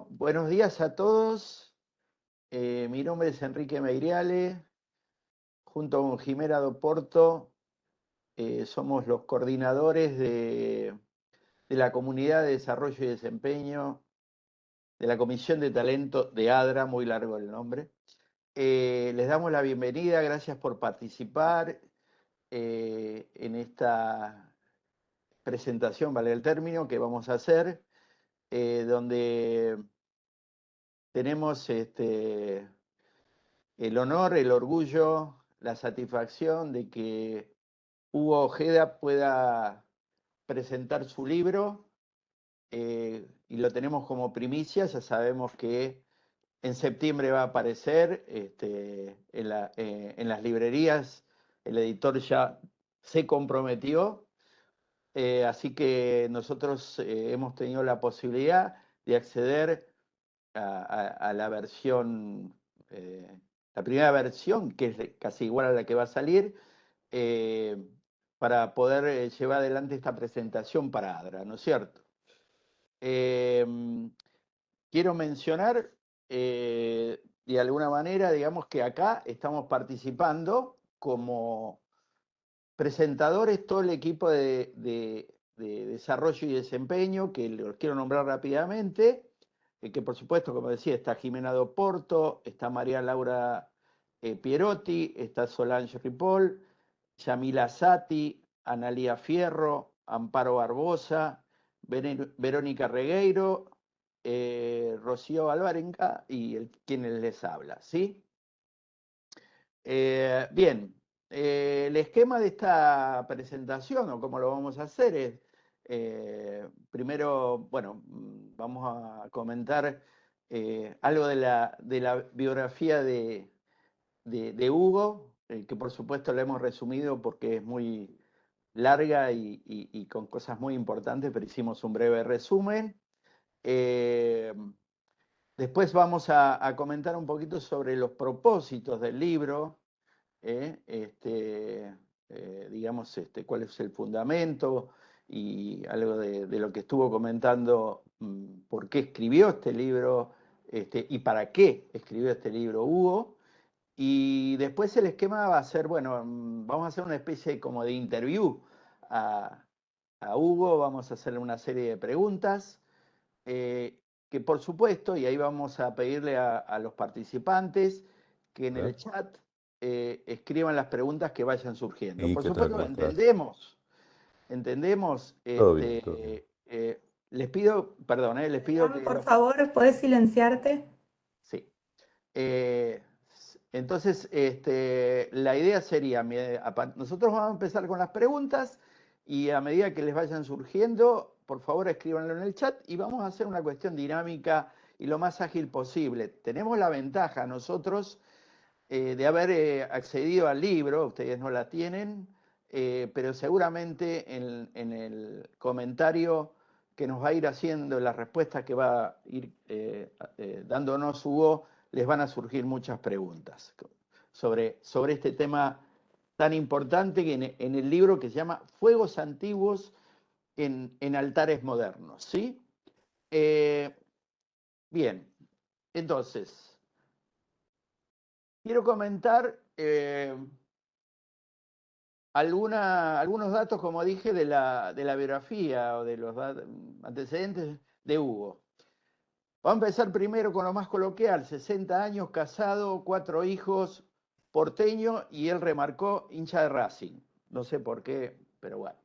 Buenos días a todos. Mi nombre es Enrique Meiriale. Junto con Jimena Doporto, somos los coordinadores de la Comunidad de Desarrollo y Desempeño de la Comisión de Talento de ADRA, muy largo el nombre. Les damos la bienvenida, gracias por participar en esta presentación, vale el término, que vamos a hacer, donde tenemos el honor, el orgullo, la satisfacción de que Hugo Ojeda pueda presentar su libro y lo tenemos como primicia. Ya sabemos que en septiembre va a aparecer en las librerías. El editor ya se comprometió, así que nosotros hemos tenido la posibilidad de acceder a la versión, la primera versión, que es casi igual a la que va a salir, eh, para poder llevar adelante esta presentación para ADRA, ¿no es cierto? Eh, Quiero mencionar, de alguna manera, digamos que acá estamos participando como presentadores, todo el equipo de desarrollo y desempeño, que los quiero nombrar rápidamente, que por supuesto, como decía, está Jimena Doporto, está María Laura Pierotti, está Solange Ripoll, Yamila Sati, Analía Fierro, Amparo Barbosa, Verónica Regueiro, Rocío Alvarenga y quienes les habla, ¿sí? Bien, el esquema de esta presentación, o cómo lo vamos a hacer, es, primero, bueno, vamos a comentar algo de la biografía de Hugo, que por supuesto la hemos resumido porque es muy larga y con cosas muy importantes, pero hicimos un breve resumen. Eh, Después vamos a comentar un poquito sobre los propósitos del libro, ¿eh? Digamos, cuál es el fundamento y algo de lo que estuvo comentando, por qué escribió este libro, y para qué escribió este libro Hugo. Y después el esquema va a ser, bueno, vamos a hacer una especie como de interview a, a Hugo, vamos a hacerle una serie de preguntas, que por supuesto, y ahí vamos a pedirle a los participantes que en el Hola. chat escriban las preguntas que vayan surgiendo. ¿Y Por qué tal? supuesto, ¿Cómo estás? entendemos, Todo bien, todo bien. les pido, perdón, les pido Adrián, que por favor, ¿puedes silenciarte? sí. Eh, entonces, la idea sería, nosotros vamos a empezar con las preguntas y a medida que les vayan surgiendo, por favor escríbanlo en el chat y vamos a hacer una cuestión dinámica y lo más ágil posible. Tenemos la ventaja nosotros de haber accedido al libro, ustedes no la tienen, pero seguramente en el comentario que nos va a ir haciendo, las respuestas que va a ir dándonos Hugo, les van a surgir muchas preguntas sobre este tema tan importante que en el libro que se llama Fuegos Antiguos en Altares Modernos, ¿sí? Eh, Bien, entonces, quiero comentar algunos datos, como dije, de la biografía o de los antecedentes de Hugo. Vamos a empezar primero con lo más coloquial: 60 años, casado, 4 hijos, porteño, y él remarcó hincha de Racing. No sé por qué, pero bueno.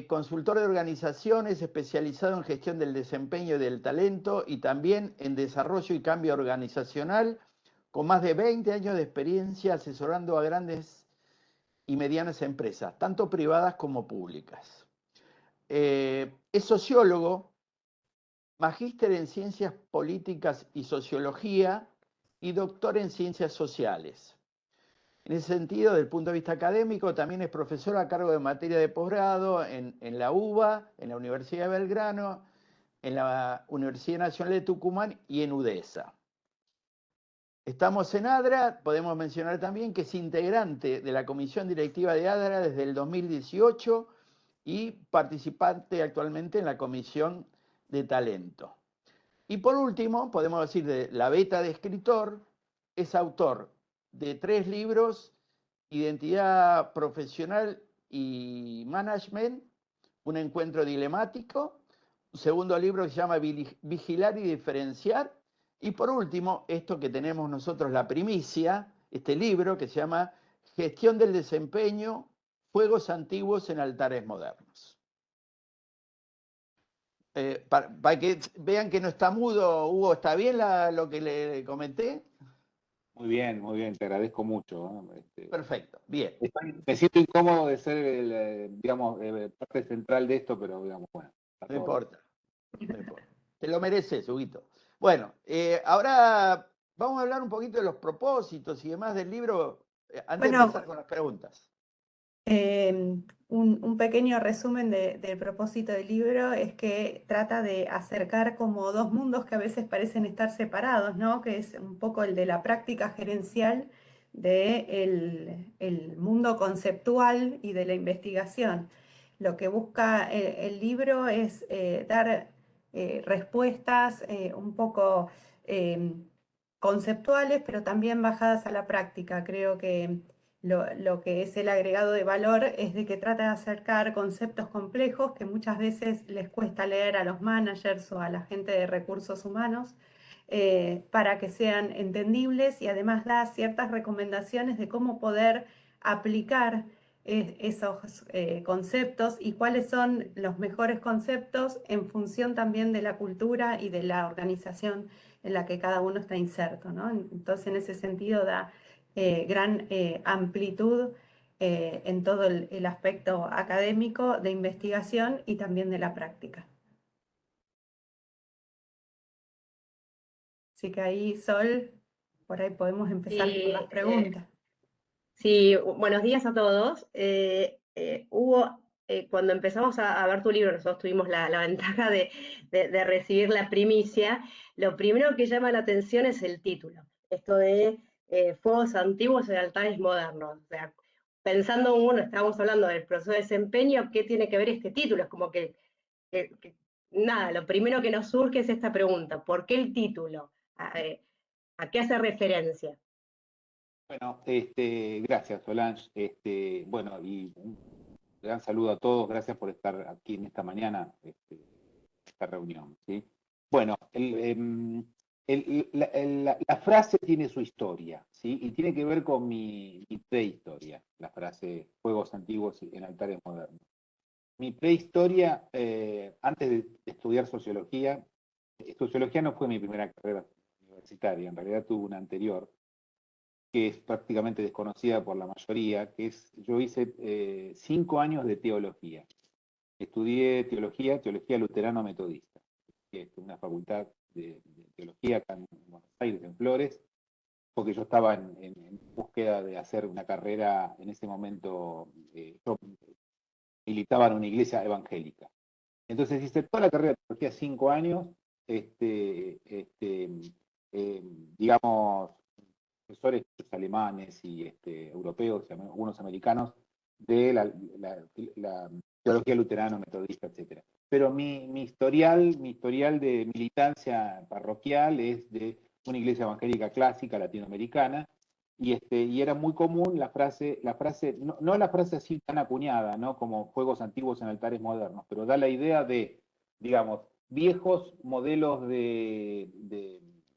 Consultor de organizaciones, especializado en gestión del desempeño y del talento y también en desarrollo y cambio organizacional, con más de 20 años de experiencia asesorando a grandes y medianas empresas, tanto privadas como públicas. Es sociólogo, magíster en ciencias políticas y sociología y doctor en ciencias sociales. En ese sentido, desde el punto de vista académico, también es profesor a cargo de materia de posgrado en la UBA, en la Universidad de Belgrano, en la Universidad Nacional de Tucumán y en UDESA. Estamos en ADRA, podemos mencionar también que es integrante de la comisión directiva de ADRA desde el 2018 y participante actualmente en la comisión de talento. Y por último, podemos decir de la beta de escritor, es autor de 3 libros: Identidad profesional y management, un encuentro dilemático; un segundo libro que se llama Vigilar y diferenciar; y por último, esto que tenemos nosotros, la primicia, este libro que se llama Gestión del desempeño, Fuegos antiguos en altares modernos. Para que vean que no está mudo, Hugo, ¿está bien lo que le comenté? Muy bien, te agradezco mucho. Perfecto, bien. Me siento incómodo de ser, digamos, parte central de esto, pero digamos, bueno. No importa, no importa. Te lo mereces, Huguito. Bueno, ahora vamos a hablar un poquito de los propósitos y demás del libro, antes de Bueno, empezar con las preguntas. un pequeño resumen del propósito del libro es que trata de acercar como dos mundos que a veces parecen estar separados, ¿no? Que es un poco el de la práctica gerencial, el mundo conceptual y de la investigación. Lo que busca el libro es dar respuestas un poco conceptuales, pero también bajadas a la práctica. Creo que lo que es el agregado de valor es de que trata de acercar conceptos complejos que muchas veces les cuesta leer a los managers o a la gente de recursos humanos, para que sean entendibles, y además da ciertas recomendaciones de cómo poder aplicar esos conceptos y cuáles son los mejores conceptos en función también de la cultura y de la organización en la que cada uno está inserto, ¿no? Entonces, en ese sentido da gran amplitud en todo el aspecto académico, de investigación y también de la práctica. Así que ahí, Sol, por ahí podemos empezar con las preguntas. Sí, buenos días a todos. Hugo, cuando empezamos a ver tu libro, nosotros tuvimos la ventaja de recibir la primicia. Lo primero que llama la atención es el título, esto de Fuegos antiguos en altares modernos. O sea, pensando uno, estábamos hablando del proceso de desempeño, ¿qué tiene que ver este título? Es como que nada, lo primero que nos surge es esta pregunta: ¿por qué el título? ¿A qué hace referencia? Bueno, gracias, Solange. Bueno, y un gran saludo a todos. Gracias por estar aquí en esta mañana, esta reunión, ¿sí? Bueno, la frase tiene su historia, ¿sí? Y tiene que ver con mi prehistoria, la frase Juegos antiguos en altares modernos. Mi prehistoria, antes de estudiar sociología no fue mi primera carrera universitaria, en realidad tuve una anterior, que es prácticamente desconocida por la mayoría, que es, yo hice 5 años de teología. Estudié teología luterano-metodista, que es una facultad de teología acá en Buenos Aires, en Flores, porque yo estaba en búsqueda de hacer una carrera. En ese momento yo militaba en una iglesia evangélica. Entonces hice toda la carrera de teología 5 años, digamos, profesores alemanes y europeos y algunos americanos de la teología luterana, metodista, etc. Pero mi historial de militancia parroquial es de una iglesia evangélica clásica latinoamericana, y era muy común la frase, no la frase así tan acuñada, ¿no? Como Fuegos antiguos en altares modernos, pero da la idea de, digamos, viejos modelos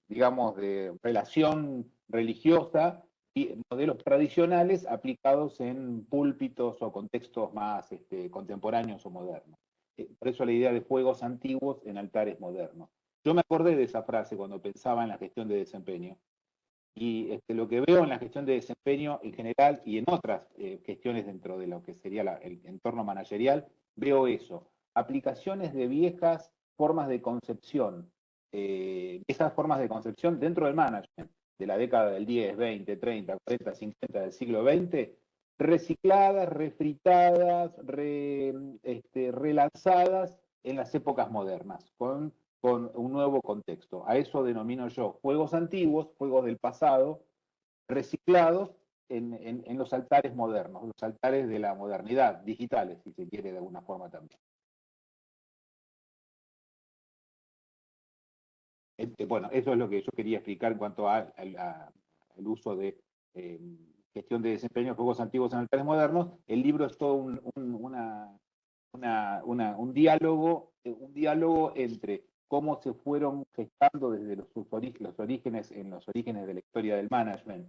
digamos, de relación religiosa y modelos tradicionales aplicados en púlpitos o contextos más contemporáneos o modernos. Por eso la idea de fuegos antiguos en altares modernos. Yo me acordé de esa frase cuando pensaba en la gestión de desempeño, y lo que veo en la gestión de desempeño en general y en otras gestiones dentro de lo que sería el entorno managerial, veo eso: aplicaciones de viejas formas de concepción, esas formas de concepción dentro del management de la década del 10, 20, 30, 40, 50 del siglo XX, recicladas, refritadas, relanzadas en las épocas modernas, con un nuevo contexto. A eso denomino yo juegos antiguos, juegos del pasado, reciclados en los altares modernos, los altares de la modernidad, digitales, si se quiere de alguna forma también. Bueno, eso es lo que yo quería explicar en cuanto al uso de gestión de desempeño de juegos antiguos en altares modernos. El libro es todo un diálogo entre cómo se fueron gestando desde los orígenes de la historia del management,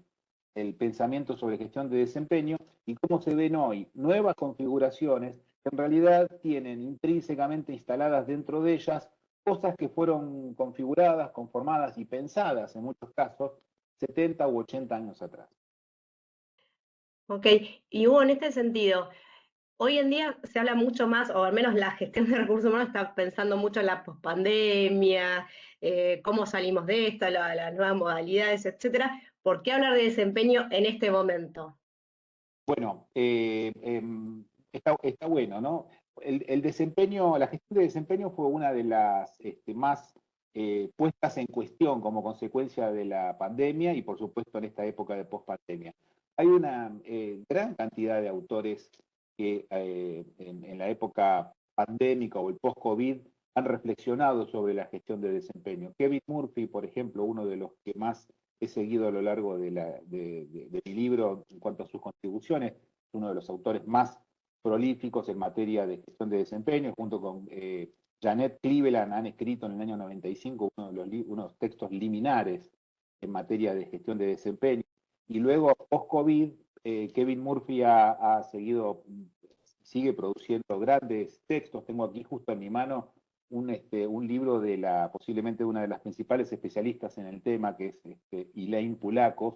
el pensamiento sobre gestión de desempeño, y cómo se ven hoy nuevas configuraciones que en realidad tienen intrínsecamente instaladas dentro de ellas cosas que fueron configuradas, conformadas y pensadas en muchos casos 70 u 80 años atrás. Ok, y Hugo, en este sentido, hoy en día se habla mucho más, o al menos la gestión de recursos humanos está pensando mucho en la pospandemia, cómo salimos de esto, las nuevas modalidades, etcétera. ¿Por qué hablar de desempeño en este momento? Bueno, está bueno, ¿no? El desempeño, la gestión de desempeño fue una de las más puestas en cuestión como consecuencia de la pandemia y por supuesto en esta época de pospandemia. Hay una gran cantidad de autores que en la época pandémica o el post-COVID han reflexionado sobre la gestión de desempeño. Kevin Murphy, por ejemplo, uno de los que más he seguido a lo largo de mi libro en cuanto a sus contribuciones, uno de los autores más prolíficos en materia de gestión de desempeño, junto con Janet Cleveland, han escrito en el año 95 unos textos liminares en materia de gestión de desempeño. Y luego, post-COVID, Kevin Murphy sigue produciendo grandes textos. Tengo aquí justo en mi mano un libro de posiblemente una de las principales especialistas en el tema, que es Elaine Pulakos,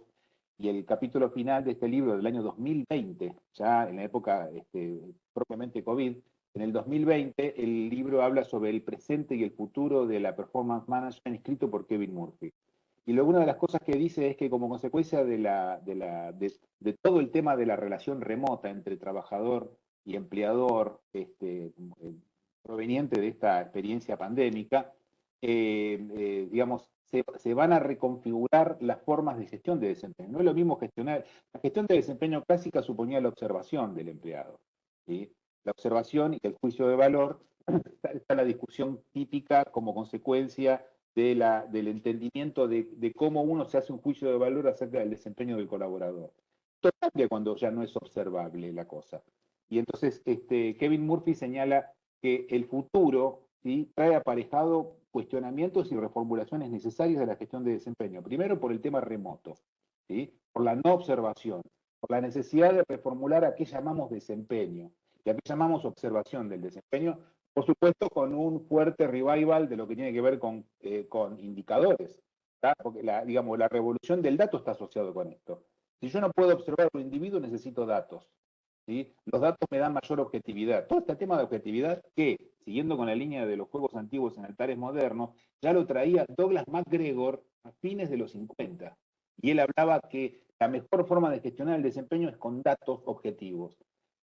y el capítulo final de este libro del año 2020, ya en la época propiamente COVID, en el 2020 el libro habla sobre el presente y el futuro de la performance management, escrito por Kevin Murphy. Y luego una de las cosas que dice es que como consecuencia de todo el tema de la relación remota entre trabajador y empleador, proveniente de esta experiencia pandémica, digamos, se van a reconfigurar las formas de gestión de desempeño. No es lo mismo gestionar, la gestión de desempeño clásica suponía la observación del empleado, ¿sí? La observación y el juicio de valor, está la discusión típica como consecuencia del entendimiento de cómo uno se hace un juicio de valor acerca del desempeño del colaborador. Esto cambia cuando ya no es observable la cosa. Y entonces Kevin Murphy señala que el futuro, ¿sí?, trae aparejado cuestionamientos y reformulaciones necesarias de la gestión de desempeño. Primero por el tema remoto, ¿sí?, por la no observación, por la necesidad de reformular a qué llamamos desempeño y a qué llamamos observación del desempeño, por supuesto con un fuerte revival de lo que tiene que ver con indicadores, ¿tá? Porque digamos, la revolución del dato está asociado con esto. Si yo no puedo observar a un individuo, necesito datos. ¿Sí? Los datos me dan mayor objetividad. Todo este tema de objetividad que, siguiendo con la línea de los juegos antiguos en altares modernos, ya lo traía Douglas MacGregor a fines de los 50. Y él hablaba que la mejor forma de gestionar el desempeño es con datos objetivos.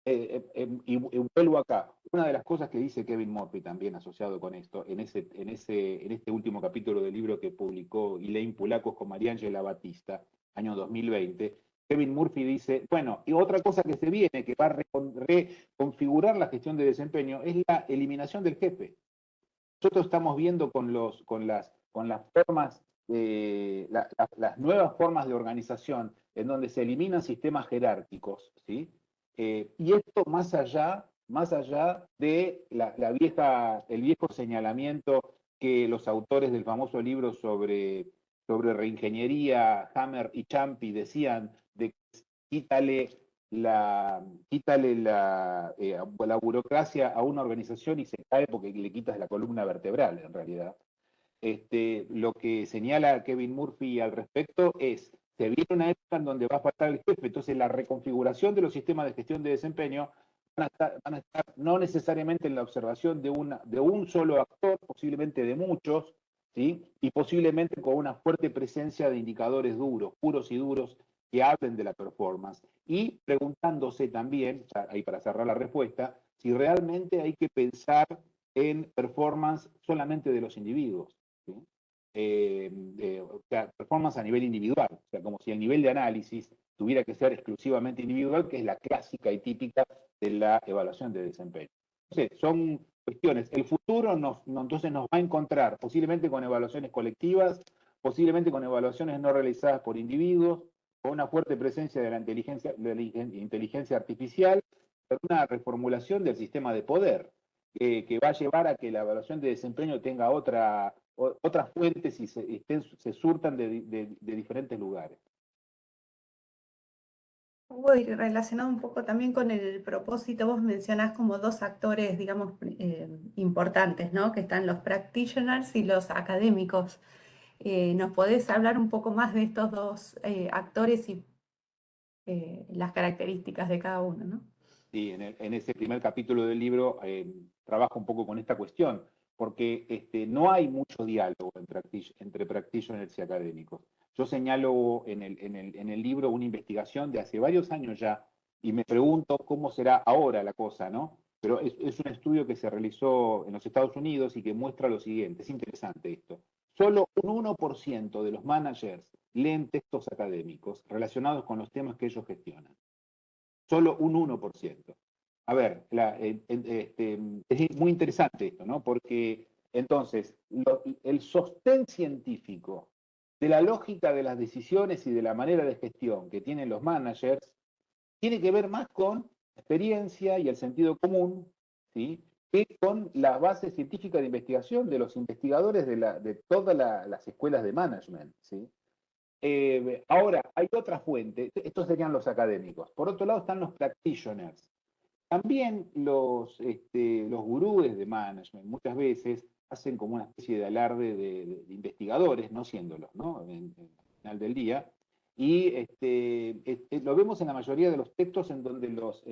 Y vuelvo acá. Una de las cosas que dice Kevin Murphy también asociado con esto, en este último capítulo del libro que publicó Elaine Pulakos con Mariangela Batista, año 2020, Kevin Murphy dice, bueno, y otra cosa que se viene, que va a reconfigurar la gestión de desempeño, es la eliminación del jefe. Nosotros estamos viendo con las formas, las nuevas formas de organización, en donde se eliminan sistemas jerárquicos, ¿sí? Y esto más allá de el viejo señalamiento que los autores del famoso libro sobre reingeniería, Hammer y Ciampi, decían de quítale la burocracia a una organización y se cae porque le quitas la columna vertebral, en realidad. Lo que señala Kevin Murphy al respecto es, se viene una época en donde va a faltar el jefe, entonces la reconfiguración de los sistemas de gestión de desempeño van a estar no necesariamente en la observación de un solo actor, posiblemente de muchos, ¿sí?, y posiblemente con una fuerte presencia de indicadores duros, puros y duros, que hablen de la performance, y preguntándose también, ahí para cerrar la respuesta, si realmente hay que pensar en performance solamente de los individuos, ¿sí? O sea, performance a nivel individual, o sea, como si el nivel de análisis tuviera que ser exclusivamente individual, que es la clásica y típica de la evaluación de desempeño. sé, son cuestiones. El futuro entonces nos va a encontrar posiblemente con evaluaciones colectivas, posiblemente con evaluaciones no realizadas por individuos, con una fuerte presencia de la inteligencia artificial, pero una reformulación del sistema de poder, que va a llevar a que la evaluación de desempeño tenga otras fuentes y se surtan de diferentes lugares. Hugo, y relacionado un poco también con el propósito, vos mencionás como dos actores, digamos, importantes, ¿no? Que están los practitioners y los académicos. ¿Nos podés hablar un poco más de estos dos actores y las características de cada uno, ¿no? Sí, en ese primer capítulo del libro trabajo un poco con esta cuestión, porque no hay mucho diálogo entre practitioners y académicos. Yo señalo en el libro una investigación de hace varios años ya, y me pregunto cómo será ahora la cosa, ¿no? Pero es un estudio que se realizó en los Estados Unidos y que muestra lo siguiente, es interesante esto. Solo un 1% de los managers leen textos académicos relacionados con los temas que ellos gestionan. Solo un 1%. A ver, es muy interesante esto, ¿no? Porque entonces el sostén científico de la lógica de las decisiones y de la manera de gestión que tienen los managers tiene que ver más con la experiencia y el sentido común, ¿sí? Que con la base científica de investigación de los investigadores de todas las escuelas de management, ¿sí? Ahora, hay otra fuente, estos serían los académicos. Por otro lado están los practitioners. También los gurúes de management muchas veces hacen como una especie de alarde de investigadores, no siéndolos, ¿no? Al final del día. Y lo vemos en la mayoría de los textos en donde los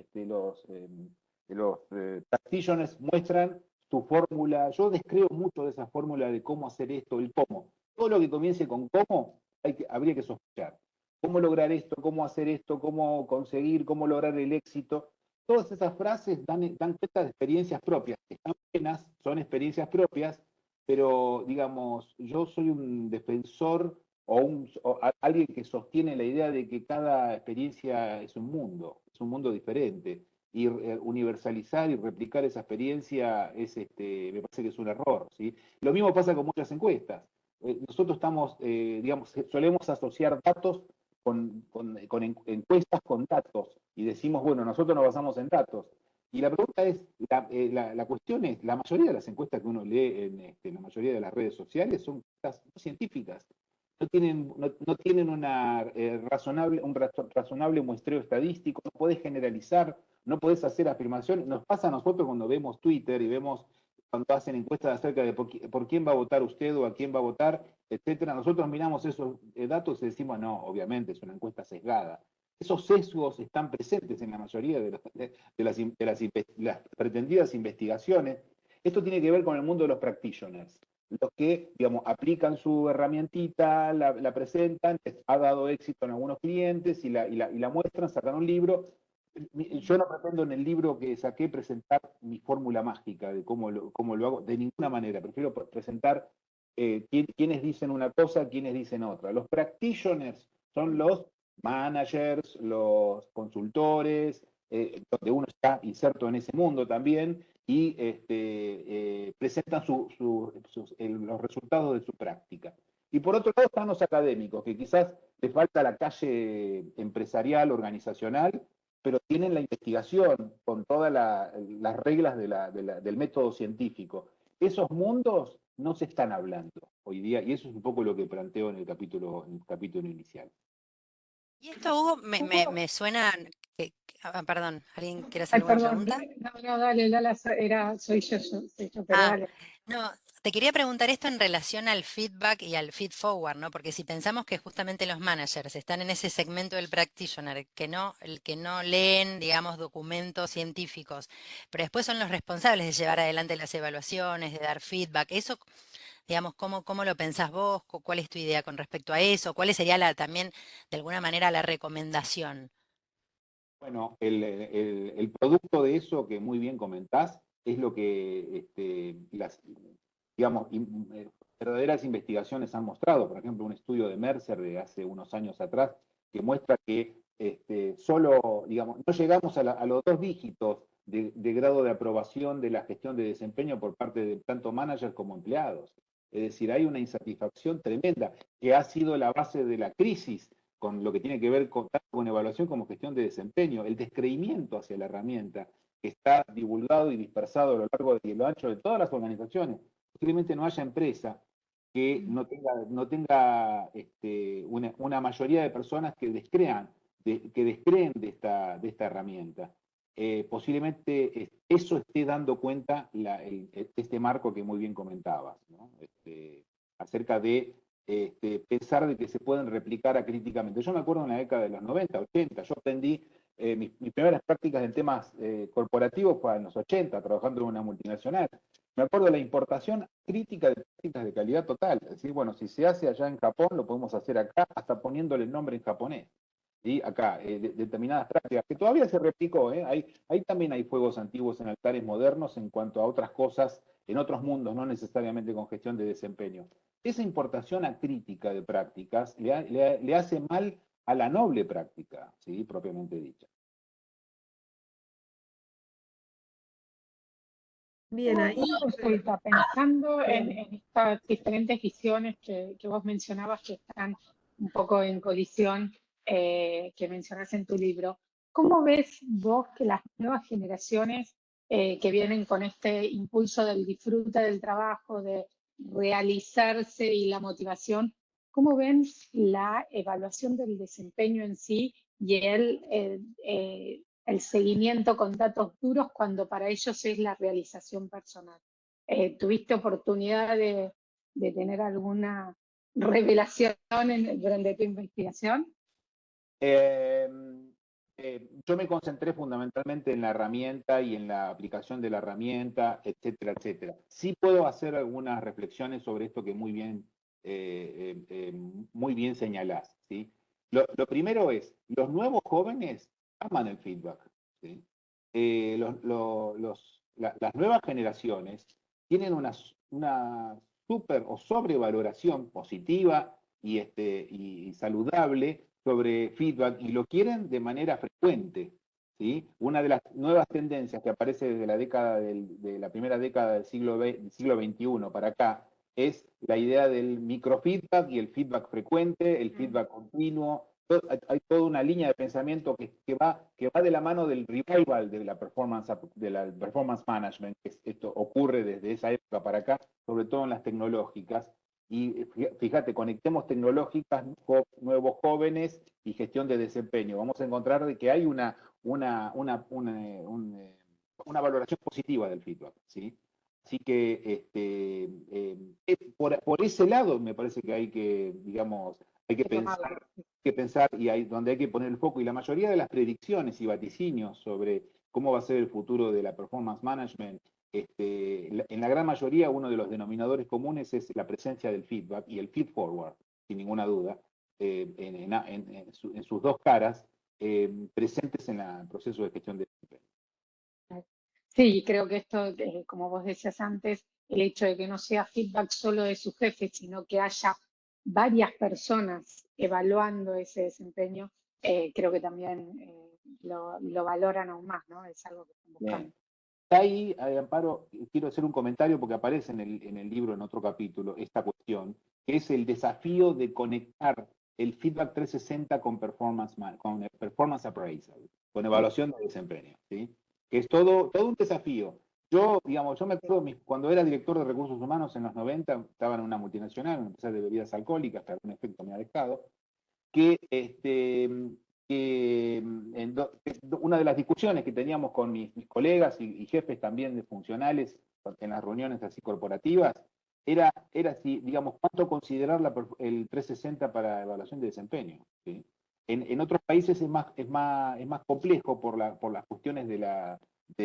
practitioners muestran su fórmula. Yo descreo mucho de esa fórmula de cómo hacer esto, el cómo. Todo lo que comience con cómo, habría que sospechar. ¿Cómo lograr esto? ¿Cómo hacer esto? ¿Cómo conseguir? ¿Cómo lograr el éxito? Todas esas frases dan cuenta de experiencias propias. Están buenas, son experiencias propias, pero digamos, yo soy un defensor o alguien que sostiene la idea de que cada experiencia es un mundo diferente. Y universalizar y replicar esa experiencia me parece que es un error, ¿sí? Lo mismo pasa con muchas encuestas. Nosotros estamos, digamos, solemos asociar datos con encuestas con datos y decimos, bueno, nosotros nos basamos en datos. Y la pregunta es, la cuestión es, la mayoría de las encuestas que uno lee en la mayoría de las redes sociales son encuestas no científicas. No tienen un razonable muestreo estadístico, no podés generalizar, no podés hacer afirmaciones. Nos pasa a nosotros cuando vemos Twitter y vemos cuando hacen encuestas acerca de por quién va a votar usted o a quién va a votar, etcétera. Nosotros miramos esos datos y decimos, no, obviamente es una encuesta sesgada. Esos sesgos están presentes en la mayoría de las pretendidas investigaciones. Esto tiene que ver con el mundo de los practitioners, los que, digamos, aplican su herramientita, la presentan, ha dado éxito en algunos clientes y la muestran, sacan un libro. Yo no pretendo en el libro que saqué presentar mi fórmula mágica de cómo lo hago, de ninguna manera. Prefiero presentar quiénes dicen una cosa, quiénes dicen otra. Los practitioners son los managers, los consultores, donde uno está inserto en ese mundo también, y presentan los resultados de su práctica. Y por otro lado están los académicos, que quizás les falta la calle empresarial, organizacional, pero tienen la investigación con todas las reglas del método científico. Esos mundos no se están hablando hoy día, y eso es un poco lo que planteo en el capítulo inicial. Y esto, Hugo, Hugo, me suena perdón, ¿alguien quiere hacer Ay, alguna perdón, pregunta? no, dale, Lala, soy yo, pero Ah, dale. no, te quería preguntar esto en relación al feedback y al feed forward, ¿no? Porque si pensamos que justamente los managers están en ese segmento del practitioner, el que no leen, digamos, documentos científicos, pero después son los responsables de llevar adelante las evaluaciones, de dar feedback, eso, digamos, ¿cómo lo pensás vos? ¿Cuál es tu idea con respecto a eso? ¿Cuál sería también, de alguna manera, la recomendación? Bueno, el producto de eso que muy bien comentás es lo que las, digamos, verdaderas investigaciones han mostrado. Por ejemplo, un estudio de Mercer de hace unos años atrás que muestra que solo, digamos, no llegamos a los 2 dígitos de grado de aprobación de la gestión de desempeño por parte de tanto managers como empleados. Es decir, hay una insatisfacción tremenda que ha sido la base de la crisis con lo que tiene que ver tanto con evaluación como gestión de desempeño, el descreimiento hacia la herramienta que está divulgado y dispersado a lo largo y lo ancho de todas las organizaciones. Posiblemente no haya empresa que no tenga una mayoría de personas que descreen de esta herramienta. Posiblemente eso esté dando cuenta este marco que muy bien comentabas, ¿no? Acerca de pensar de que se pueden replicar acríticamente. Yo me acuerdo en la década de los 90, 80, yo aprendí mis primeras prácticas en temas corporativos fue en los 80, trabajando en una multinacional. Me acuerdo de la importación crítica de prácticas de calidad total. Es decir, bueno, si se hace allá en Japón, lo podemos hacer acá, hasta poniéndole el nombre en japonés. ¿Sí? Acá, determinadas prácticas, que todavía se replicó, ahí también hay fuegos antiguos en altares modernos en cuanto a otras cosas, en otros mundos, no necesariamente con gestión de desempeño. Esa importación acrítica de prácticas le hace mal a la noble práctica, ¿sí? Propiamente dicha. Bien, ahí. Una consulta, pensando en estas diferentes visiones que vos mencionabas que están un poco en colisión, que mencionas en tu libro, ¿cómo ves vos que las nuevas generaciones que vienen con este impulso del disfrute del trabajo, de realizarse y la motivación, cómo ven la evaluación del desempeño en sí y el seguimiento con datos duros cuando para ellos es la realización personal? ¿Tuviste oportunidad de tener alguna revelación durante tu investigación? Yo me concentré fundamentalmente en la herramienta y en la aplicación de la herramienta, etcétera, etcétera. Sí puedo hacer algunas reflexiones sobre esto que muy bien señalás, ¿sí? Lo primero es, los nuevos jóvenes aman el feedback, ¿sí? Las nuevas generaciones tienen una super o sobrevaloración positiva y saludable sobre feedback y lo quieren de manera frecuente, ¿sí? Una de las nuevas tendencias que aparece desde de la primera década del siglo XXI para acá es la idea del microfeedback y el feedback frecuente, el feedback continuo. Hay toda una línea de pensamiento que va de la mano del revival de la performance management, que esto ocurre desde esa época para acá, sobre todo en las tecnológicas. Y fíjate, conectemos tecnológicas, nuevos jóvenes y gestión de desempeño. Vamos a encontrar de que hay una valoración positiva del feedback, ¿sí? Así que por ese lado me parece que hay que, digamos, hay que pensar y donde hay que poner el foco. Y la mayoría de las predicciones y vaticinios sobre cómo va a ser el futuro de la performance management, en la gran mayoría uno de los denominadores comunes es la presencia del feedback y el feed forward, sin ninguna duda, en sus dos caras, presentes en el proceso de gestión de desempeño. Sí, creo que esto, como vos decías antes, el hecho de que no sea feedback solo de su jefe, sino que haya varias personas evaluando ese desempeño, creo que también lo valoran aún más, ¿no? Es algo que están buscando. Bien. Ahí, Amparo, quiero hacer un comentario porque aparece en el libro, en otro capítulo, esta cuestión, que es el desafío de conectar el feedback 360 con performance appraisal, con evaluación de desempeño, ¿sí? Que es todo un desafío. Yo me acuerdo cuando era director de recursos humanos en los 90, estaba en una multinacional, una empresa de bebidas alcohólicas, que algún efecto me ha dejado, que una de las discusiones que teníamos con mis colegas y jefes también de funcionales en las reuniones así corporativas, era si, digamos, cuánto considerar el 360 para evaluación de desempeño, ¿sí? En otros países es más complejo por las cuestiones de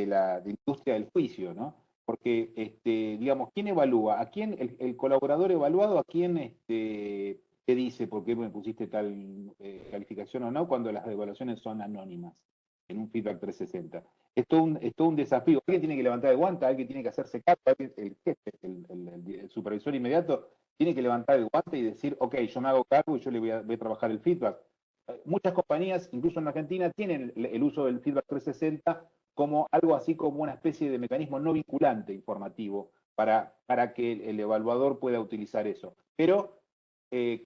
la industria del juicio, ¿no? Porque, digamos, ¿quién evalúa? ¿A quién el colaborador evaluado? ¿A quién te dice por qué me pusiste tal calificación o no cuando las evaluaciones son anónimas en un feedback 360? Es todo un desafío. Alguien tiene que levantar el guante, alguien tiene que hacerse cargo, el jefe, el supervisor inmediato, tiene que levantar el guante y decir, ok, yo me hago cargo y yo le voy a trabajar el feedback. Muchas compañías, incluso en Argentina, tienen el uso del feedback 360 como algo así como una especie de mecanismo no vinculante informativo para que el evaluador pueda utilizar eso. Pero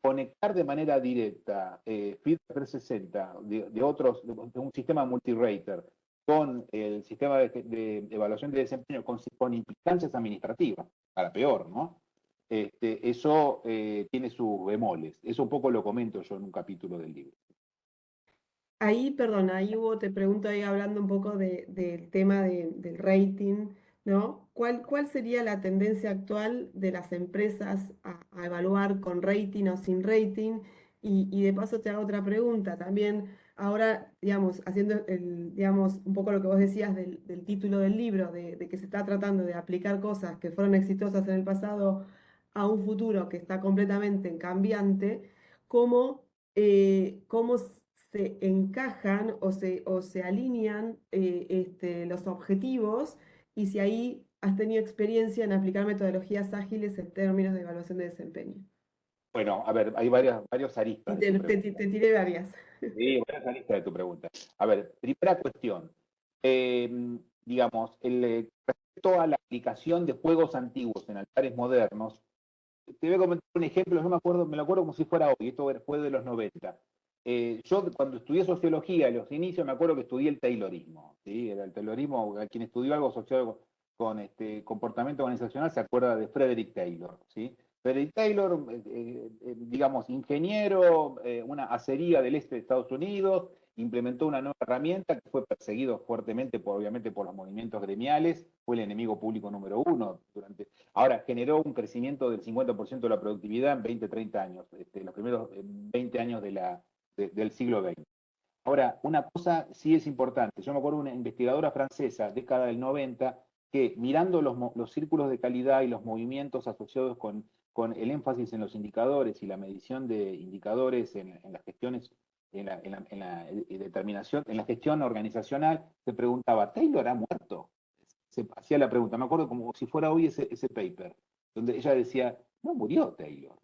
conectar de manera directa Feedback 360 de un sistema multi-rater con el sistema de evaluación de desempeño con implicancias administrativas, para peor, ¿no? Eso tiene sus bemoles. Eso un poco lo comento yo en un capítulo del libro. Ahí, perdón, ahí Hugo, te pregunto ahí hablando un poco del tema del rating, ¿no? ¿Cuál sería la tendencia actual de las empresas a evaluar con rating o sin rating? Y de paso te hago otra pregunta. También ahora, digamos, haciendo digamos, un poco lo que vos decías del título del libro, de que se está tratando de aplicar cosas que fueron exitosas en el pasado a un futuro que está completamente cambiante, ¿cómo, cómo se encajan o se alinean los objetivos y si ahí has tenido experiencia en aplicar metodologías ágiles en términos de evaluación de desempeño? Bueno, a ver, hay varios Y aristas de tu pregunta. te tiré varias. Sí, varias aristas de tu pregunta. A ver, primera cuestión. Digamos, respecto a la aplicación de juegos antiguos en altares modernos, te voy a comentar un ejemplo, no me acuerdo, me lo acuerdo como si fuera hoy, esto fue de los 90. Yo cuando estudié sociología, en los inicios, me acuerdo que estudié el Taylorismo, ¿sí? El Taylorismo, quien estudió algo asociado con comportamiento organizacional se acuerda de Frederick Taylor, ¿sí? Frederick Taylor, digamos, ingeniero, una acería del este de Estados Unidos, implementó una nueva herramienta que fue perseguido fuertemente, obviamente, por los movimientos gremiales, fue el enemigo público número uno. Ahora, generó un crecimiento del 50% de la productividad en 20, 30 años, los primeros 20 años del siglo XX. Ahora, una cosa sí es importante. Yo me acuerdo de una investigadora francesa, década del 90, que mirando los círculos de calidad y los movimientos asociados con el énfasis en los indicadores y la medición de indicadores en las gestiones, en la determinación, en la gestión organizacional, se preguntaba, ¿Taylor ha muerto? Se hacía la pregunta, me acuerdo como si fuera hoy ese paper, donde ella decía, no murió Taylor.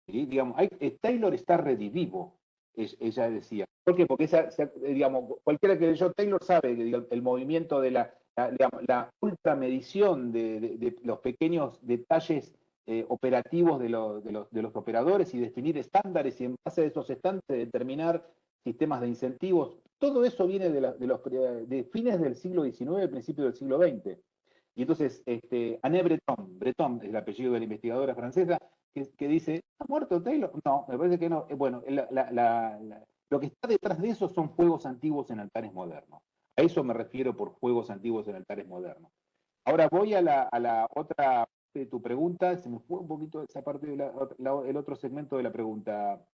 ¿Sí? Digamos, Taylor está redivivo, ella decía. ¿Por qué? Porque digamos, cualquiera que leyó Taylor sabe que el movimiento de la ultramedición de los pequeños detalles operativos de los operadores y definir estándares y en base a esos estándares determinar sistemas de incentivos. Todo eso viene de fines del siglo XIX, principios del siglo XX. Y entonces, Anne Breton es el apellido de la investigadora francesa, que dice, ¿ha muerto Taylor? No, me parece que no. Bueno, lo que está detrás de eso son juegos antiguos en altares modernos. A eso me refiero por juegos antiguos en altares modernos. Ahora voy a la otra parte de tu pregunta, se me fue un poquito esa parte el otro segmento de la pregunta.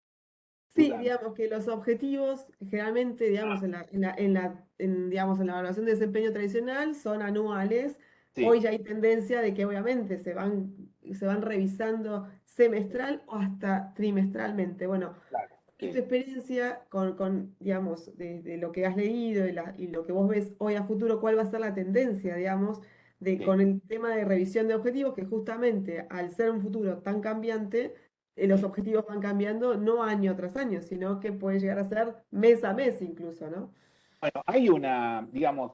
Sí, digamos que los objetivos generalmente, digamos, digamos, en la evaluación de desempeño tradicional son anuales. Sí. Hoy ya hay tendencia de que obviamente se van revisando semestral o hasta trimestralmente. Bueno, Claro, ¿y tu sí. experiencia digamos, de lo que has leído y lo que vos ves hoy a futuro, cuál va a ser la tendencia, digamos, Sí. con el tema de revisión de objetivos, que justamente al ser un futuro tan cambiante, los objetivos van cambiando no año tras año, sino que puede llegar a ser mes a mes incluso, ¿no? Bueno, hay digamos,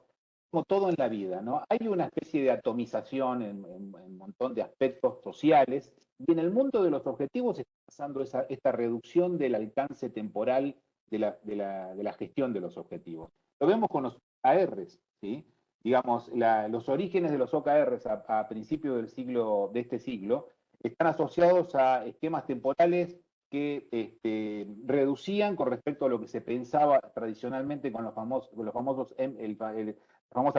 como todo en la vida, ¿no? Hay una especie de atomización en un montón de aspectos sociales, y en el mundo de los objetivos está pasando esta reducción del alcance temporal de la gestión de los objetivos. Lo vemos con los OKRs, ¿sí? Digamos, los orígenes de los OKRs a principios de este siglo están asociados a esquemas temporales que reducían con respecto a lo que se pensaba tradicionalmente con la famosa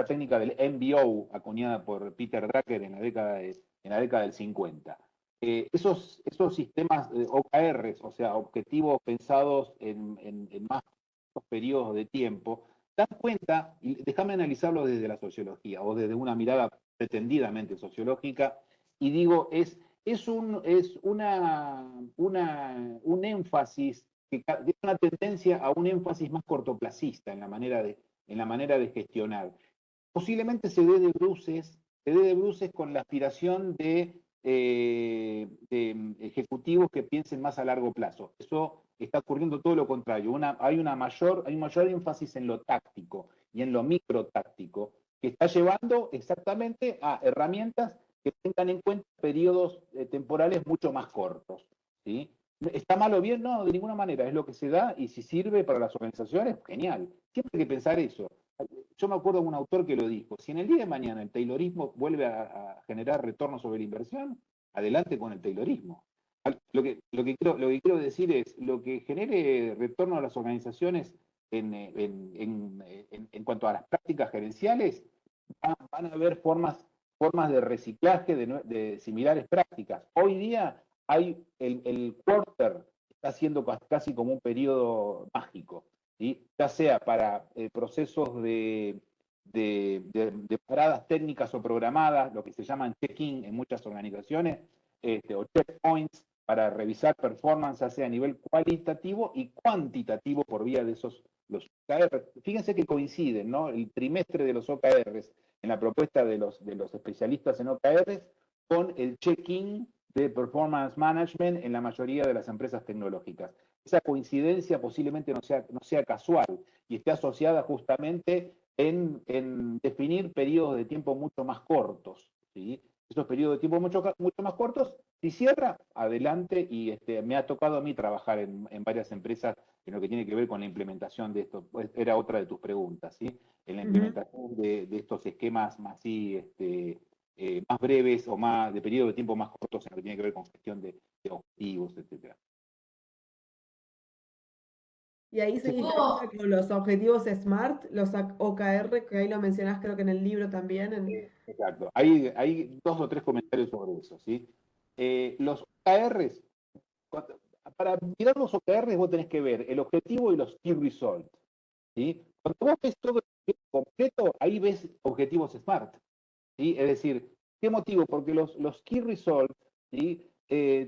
técnica del MBO, acuñada por Peter Drucker en la década del 50. Esos sistemas OKRs, o sea, objetivos pensados en más periodos de tiempo, dan cuenta, y déjame analizarlo desde la sociología, o desde una mirada pretendidamente sociológica, y digo, es un énfasis, es una tendencia a un énfasis más cortoplacista en la manera de gestionar. Posiblemente se dé de bruces con la aspiración de ejecutivos que piensen más a largo plazo. Eso está ocurriendo todo lo contrario. Hay un mayor énfasis en lo táctico y en lo microtáctico, que está llevando exactamente a herramientas que tengan en cuenta periodos temporales mucho más cortos, ¿sí? ¿Está mal o bien? No, de ninguna manera. Es lo que se da y si sirve para las organizaciones, genial. Siempre hay que pensar eso. Yo me acuerdo de un autor que lo dijo. Si en el día de mañana el taylorismo vuelve a generar retorno sobre la inversión, adelante con el taylorismo. Lo que quiero decir es, lo que genere retorno a las organizaciones en cuanto a las prácticas gerenciales, van a haber formas de reciclaje de similares prácticas. Hoy día hay el quarter, está siendo casi como un periodo mágico, ¿sí? Ya sea para procesos de paradas técnicas o programadas, lo que se llaman check-in en muchas organizaciones, o checkpoints, para revisar performance, ya sea a nivel cualitativo y cuantitativo por vía de los OKR. Fíjense que coinciden, ¿no? El trimestre de los OKRs en la propuesta de los especialistas en OKRs con el check-in de performance management en la mayoría de las empresas tecnológicas. Esa coincidencia posiblemente no sea casual y esté asociada justamente en definir periodos de tiempo mucho más cortos, ¿sí? Esos periodos de tiempo mucho más cortos, si cierra, adelante, y me ha tocado a mí trabajar en varias empresas en lo que tiene que ver con la implementación de esto. Pues era otra de tus preguntas, ¿sí? En la implementación de estos esquemas más, más breves o más de periodo de tiempo más cortos en lo que tiene que ver con gestión de objetivos, etc. Y ahí se diferencia con los objetivos SMART, los OKR, que ahí lo mencionás creo que en el libro también. Exacto. Hay 2 o 3 comentarios sobre eso, ¿sí? Los OKRs, para mirar los OKRs vos tenés que ver el objetivo y los key results, ¿sí? Cuando vos ves todo el completo, ahí ves objetivos SMART, ¿sí? Es decir, ¿qué motivo? Porque los key results, ¿sí?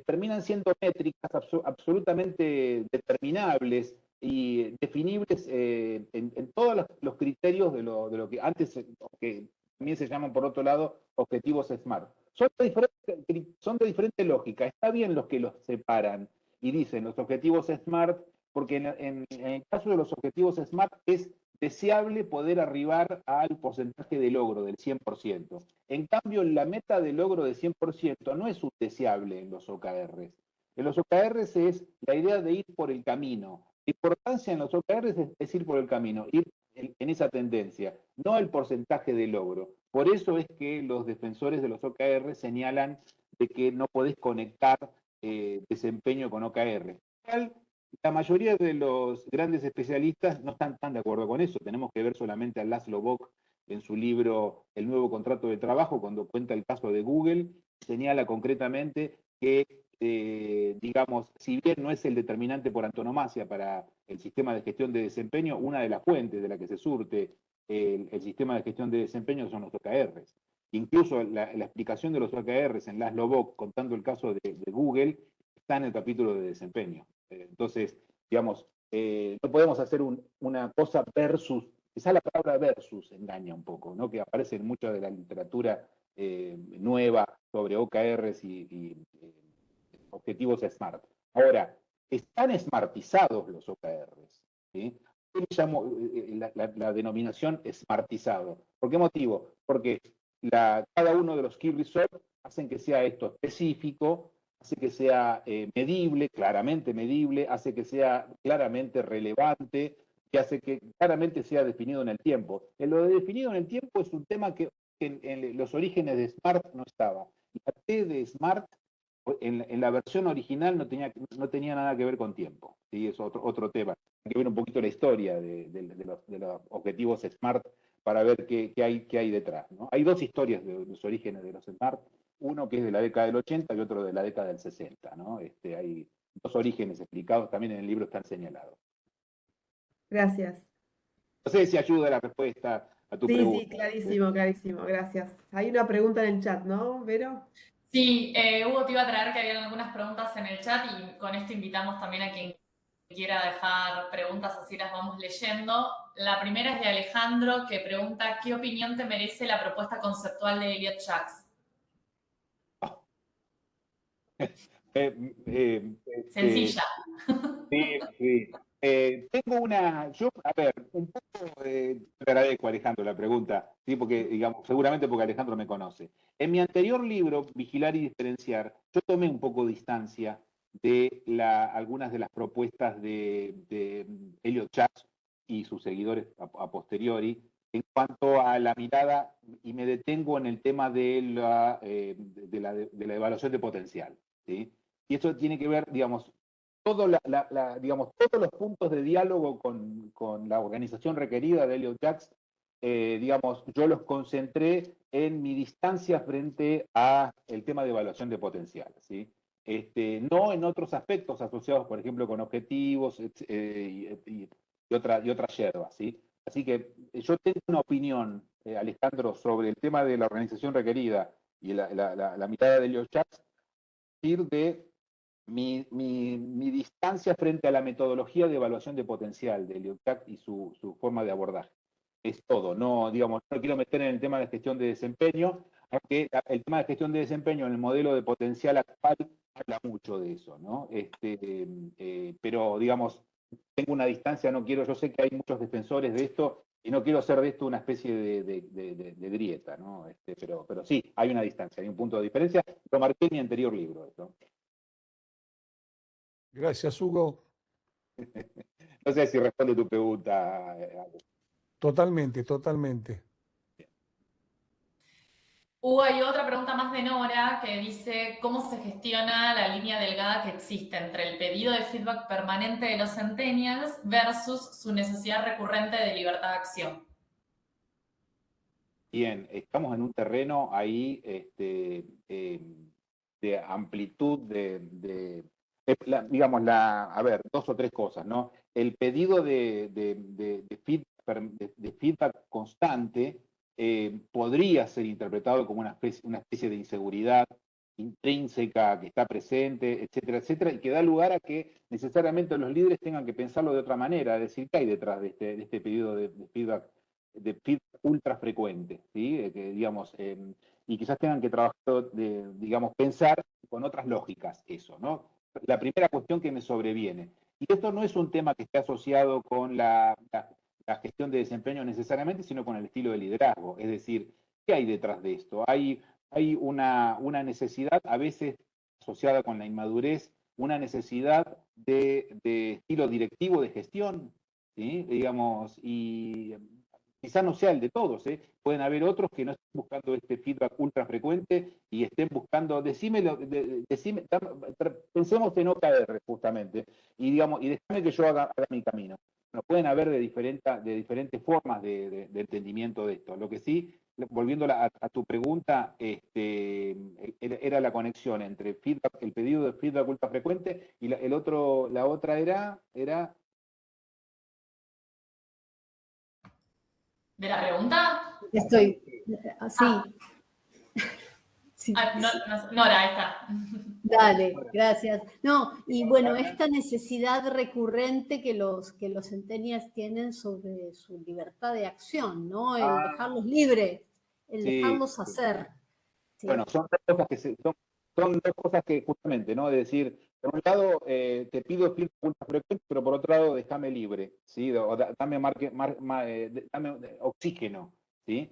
Terminan siendo métricas absolutamente determinables y definibles en todos los criterios de lo que antes, que también se llaman por otro lado objetivos SMART. Son de diferente lógica. Está bien los que los separan y dicen los objetivos SMART, porque en el caso de los objetivos SMART es deseable poder arribar al porcentaje de logro del 100%. En cambio, la meta de logro de 100% no es un deseable en los OKRs. En los OKRs es la idea de ir por el camino. La importancia en los OKRs es ir por el camino, ir en esa tendencia, no el porcentaje de logro. Por eso es que los defensores de los OKR señalan de que no podés conectar desempeño con OKR. La mayoría de los grandes especialistas no están tan de acuerdo con eso. Tenemos que ver solamente a Laszlo Bock en su libro El nuevo contrato de trabajo, cuando cuenta el caso de Google, señala concretamente que, digamos, si bien no es el determinante por antonomasia para el sistema de gestión de desempeño, una de las fuentes de la que se surte el sistema de gestión de desempeño son los OKRs. Incluso la explicación de los OKRs en Laszlo Bock, contando el caso de Google, está en el capítulo de desempeño. Entonces, digamos, no podemos hacer una cosa versus, quizá la palabra versus engaña un poco, ¿no? Que aparece en mucha de la literatura nueva sobre OKRs y objetivos SMART. Ahora, están smartizados los OKRs, ¿sí? Yo llamo la denominación smartizado. ¿Por qué motivo? Porque cada uno de los key results hacen que sea esto específico, hace que sea medible, claramente medible, hace que sea claramente relevante, que hace que claramente sea definido en el tiempo. Lo de definido en el tiempo es un tema que en los orígenes de Smart no estaba. La T de Smart en la versión original no tenía nada que ver con tiempo, ¿sí? Es otro tema. Hay que ver un poquito la historia de los objetivos SMART para ver qué hay detrás, ¿no? Hay 2 historias de los orígenes de los SMART, uno que es de la década del 80 y otro de la década del 60, ¿no? Hay 2 orígenes explicados, también en el libro están señalados. Gracias. No sé si ayuda la respuesta a tu pregunta. Sí, clarísimo, clarísimo, gracias. Hay una pregunta en el chat, ¿no, Vero? Sí, Hugo, te iba a traer que habían algunas preguntas en el chat y con esto invitamos también a quien quiera dejar preguntas, así las vamos leyendo. La primera es de Alejandro, que pregunta, ¿qué opinión te merece la propuesta conceptual de Elliot Jaques? Sencilla. Sí. Tengo a ver, un poco te agradezco, Alejandro, la pregunta, ¿sí? Porque, digamos, seguramente porque Alejandro me conoce. En mi anterior libro, Vigilar y Diferenciar, yo tomé un poco distancia de algunas de las propuestas de Elliot Chats y sus seguidores a posteriori en cuanto a la mirada, y me detengo en el tema de la evaluación de potencial, ¿sí? Y esto tiene que ver, digamos, digamos, todos los puntos de diálogo con la organización requerida de Elliot Jaques, digamos, yo los concentré en mi distancia frente a el tema de evaluación de potencial, ¿sí? No en otros aspectos asociados, por ejemplo, con objetivos y otras hierbas, ¿sí? Así que yo tengo una opinión, Alejandro, sobre el tema de la organización requerida y la mirada de Elliot Jaques, partir de mi distancia frente a la metodología de evaluación de potencial de Elliot Jaques y su forma de abordaje. Es todo, no, digamos, no quiero meter en el tema de gestión de desempeño, aunque el tema de gestión de desempeño en el modelo de potencial actual habla mucho de eso, ¿no? Pero, digamos, tengo una distancia, no quiero, yo sé que hay muchos defensores de esto y no quiero hacer de esto una especie de grieta, ¿no? Pero sí, hay una distancia, hay un punto de diferencia, lo marqué en mi anterior libro, ¿no? Gracias, Hugo. No sé si responde tu pregunta. Totalmente, totalmente. Hugo, hay otra pregunta más de Nora que dice, ¿cómo se gestiona la línea delgada que existe entre el pedido de feedback permanente de los centennials versus su necesidad recurrente de libertad de acción? Bien, estamos en un terreno ahí de amplitud, digamos, a ver, dos o tres cosas, ¿no? El pedido de feedback constante podría ser interpretado como una especie de inseguridad intrínseca que está presente, etcétera, etcétera, y que da lugar a que necesariamente los líderes tengan que pensarlo de otra manera, es decir, ¿qué hay detrás de este pedido de feedback ultra frecuente, ¿sí? Digamos, y quizás tengan que trabajar, digamos, pensar con otras lógicas eso, ¿no? La primera cuestión que me sobreviene. Y esto no es un tema que esté asociado con la gestión de desempeño necesariamente, sino con el estilo de liderazgo. Es decir, ¿qué hay detrás de esto? Hay una necesidad, a veces asociada con la inmadurez, una necesidad de estilo directivo de gestión, ¿sí? Digamos, y quizás no sea el de todos, ¿eh? Pueden haber otros que no estén buscando este feedback ultra frecuente y estén buscando, pensemos en OKR justamente, y digamos, y déjame que yo haga mi camino. Bueno, pueden haber de diferentes formas de entendimiento de esto. Lo que sí, volviendo a tu pregunta, era la conexión entre feedback, el pedido de feedback ultra frecuente y la otra era ¿De la pregunta? Estoy, sí, sí, Nora, ahí está. dale, gracias. No, y bueno, esta necesidad recurrente que los centennials tienen sobre su libertad de acción, ¿no? El dejarlos libres, el sí. dejarlos hacer. ¿sí? Bueno, son dos cosas que justamente, ¿no? Es decir, por un lado, te pido feedback ultra frecuente, pero por otro lado, déjame libre, ¿sí? O dame oxígeno, ¿sí?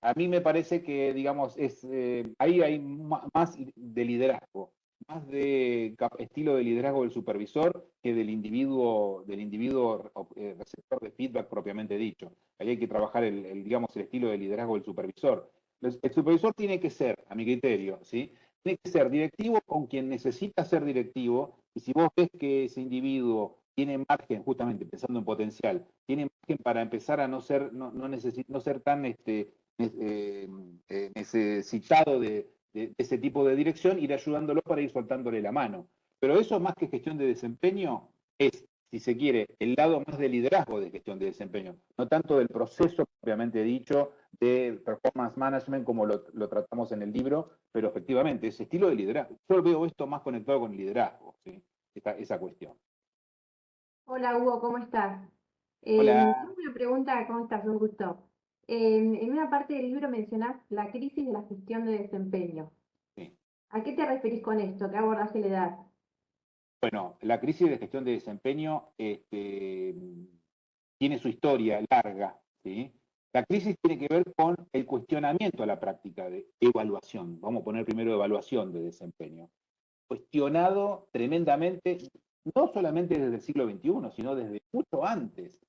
A mí me parece que, digamos, ahí hay más de liderazgo, más de estilo de liderazgo del supervisor que del individuo receptor de feedback propiamente dicho. Ahí hay que trabajar digamos, el estilo de liderazgo del supervisor. El supervisor tiene que ser, a mi criterio, ¿sí? Tiene que ser directivo con quien necesita ser directivo, y si vos ves que ese individuo tiene margen, justamente pensando en potencial, tiene margen para empezar a no ser tan necesitado de ese tipo de dirección, ir ayudándolo para ir soltándole la mano. Pero eso, más que gestión de desempeño, es, si se quiere, el lado más de liderazgo de gestión de desempeño, no tanto del proceso propiamente dicho de performance management como lo tratamos en el libro, pero efectivamente ese estilo de liderazgo. Yo veo esto más conectado con el liderazgo, ¿sí? Esa cuestión. Hola Hugo, ¿cómo estás? Hola. Tengo una pregunta, ¿cómo estás? Un gusto. En una parte del libro mencionás la crisis de la gestión de desempeño. Sí. ¿A qué te referís con esto? ¿Qué abordaje le das? Bueno, la crisis de gestión de desempeño tiene su historia larga, ¿sí? La crisis tiene que ver con el cuestionamiento a la práctica de evaluación. Vamos a poner primero evaluación de desempeño. Cuestionado tremendamente, no solamente desde el siglo XXI, sino desde mucho antes.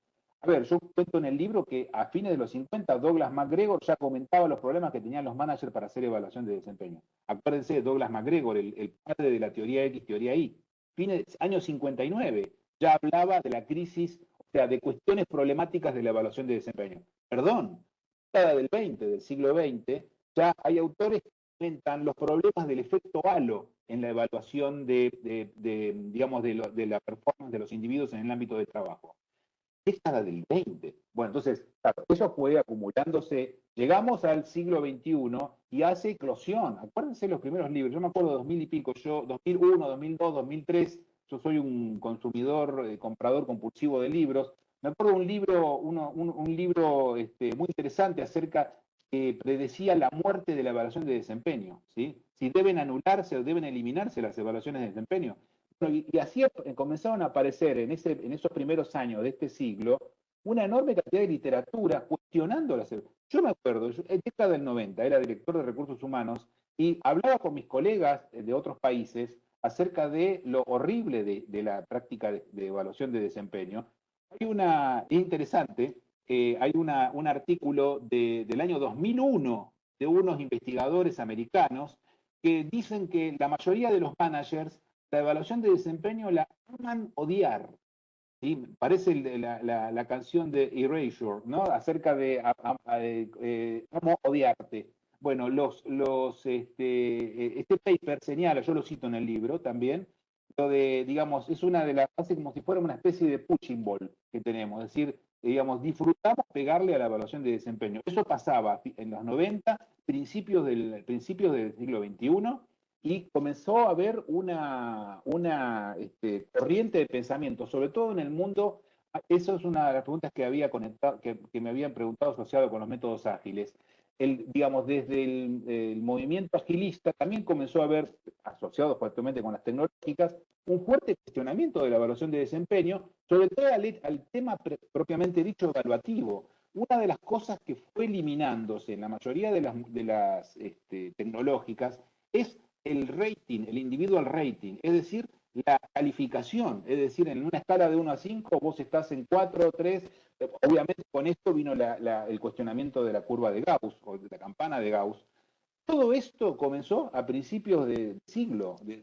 A ver, yo cuento en el libro que a fines de los 50 Douglas MacGregor ya comentaba los problemas que tenían los managers para hacer evaluación de desempeño. Acuérdense de Douglas MacGregor, el padre de la teoría X, teoría Y. Fines años 59 ya hablaba de la crisis, o sea, de cuestiones problemáticas de la evaluación de desempeño. Perdón, década del 20, del siglo XX, ya hay autores que comentan los problemas del efecto halo en la evaluación digamos, de la performance de los individuos en el ámbito de trabajo. Década del 20. Bueno, entonces, claro, eso fue acumulándose. Llegamos al siglo XXI y hace eclosión. Acuérdense los primeros libros. Yo me acuerdo de 2000 y pico, yo 2001, 2002, 2003, yo soy un consumidor, comprador compulsivo de libros. Me acuerdo de un libro, un libro muy interesante acerca que predecía la muerte de la evaluación de desempeño, ¿sí? Si deben anularse o deben eliminarse las evaluaciones de desempeño. Y así comenzaron a aparecer en esos primeros años de este siglo una enorme cantidad de literatura cuestionando las evaluaciones. Yo me acuerdo, en década del 90 era director de recursos humanos y hablaba con mis colegas de otros países acerca de lo horrible de la práctica de evaluación de desempeño. Es interesante, hay un artículo del año 2001 de unos investigadores americanos que dicen que la mayoría de los managers la evaluación de desempeño la aman odiar. ¿Sí? Parece la canción de Erasure, ¿no? Acerca de amo odiarte. Bueno, este paper señala, yo lo cito en el libro también, lo de, digamos, es una de las, hace como si fuera una especie de punching ball que tenemos, es decir, digamos, disfrutamos pegarle a la evaluación de desempeño. Eso pasaba en los 90, principios del siglo XXI, y comenzó a haber una corriente de pensamiento, sobre todo en el mundo. Eso es una de las preguntas que había conectado, que me habían preguntado asociado con los métodos ágiles. Digamos, desde el movimiento agilista también comenzó a haber, asociado fuertemente con las tecnológicas, un fuerte cuestionamiento de la evaluación de desempeño, sobre todo al tema propiamente dicho evaluativo. Una de las cosas que fue eliminándose en la mayoría de las tecnológicas es el rating, el individual rating, es decir, la calificación, es decir, en una escala de 1 a 5, vos estás en 4 o 3, obviamente con esto vino el cuestionamiento de la curva de Gauss, o de la campana de Gauss. Todo esto comenzó a principios de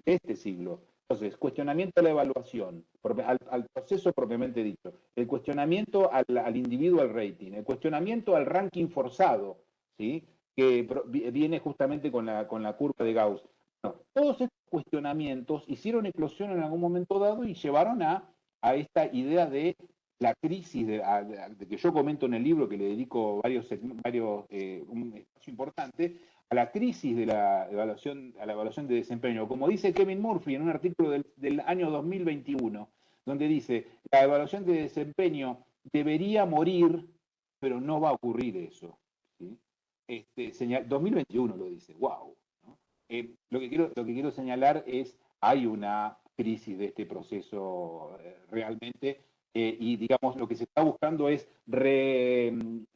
este siglo. Entonces, cuestionamiento a la evaluación, al proceso propiamente dicho, el cuestionamiento al individual rating, el cuestionamiento al ranking forzado, ¿sí? Que viene justamente con la curva de Gauss. Bueno, todos estos cuestionamientos hicieron eclosión en algún momento dado y llevaron a esta idea de la crisis de que yo comento en el libro, que le dedico un espacio importante, a la crisis de a la evaluación de desempeño. Como dice Kevin Murphy en un artículo del año 2021, donde dice, la evaluación de desempeño debería morir, pero no va a ocurrir eso. ¿Sí? 2021 lo dice, wow. Lo que quiero señalar es, hay una crisis de este proceso realmente, y digamos lo que se está buscando es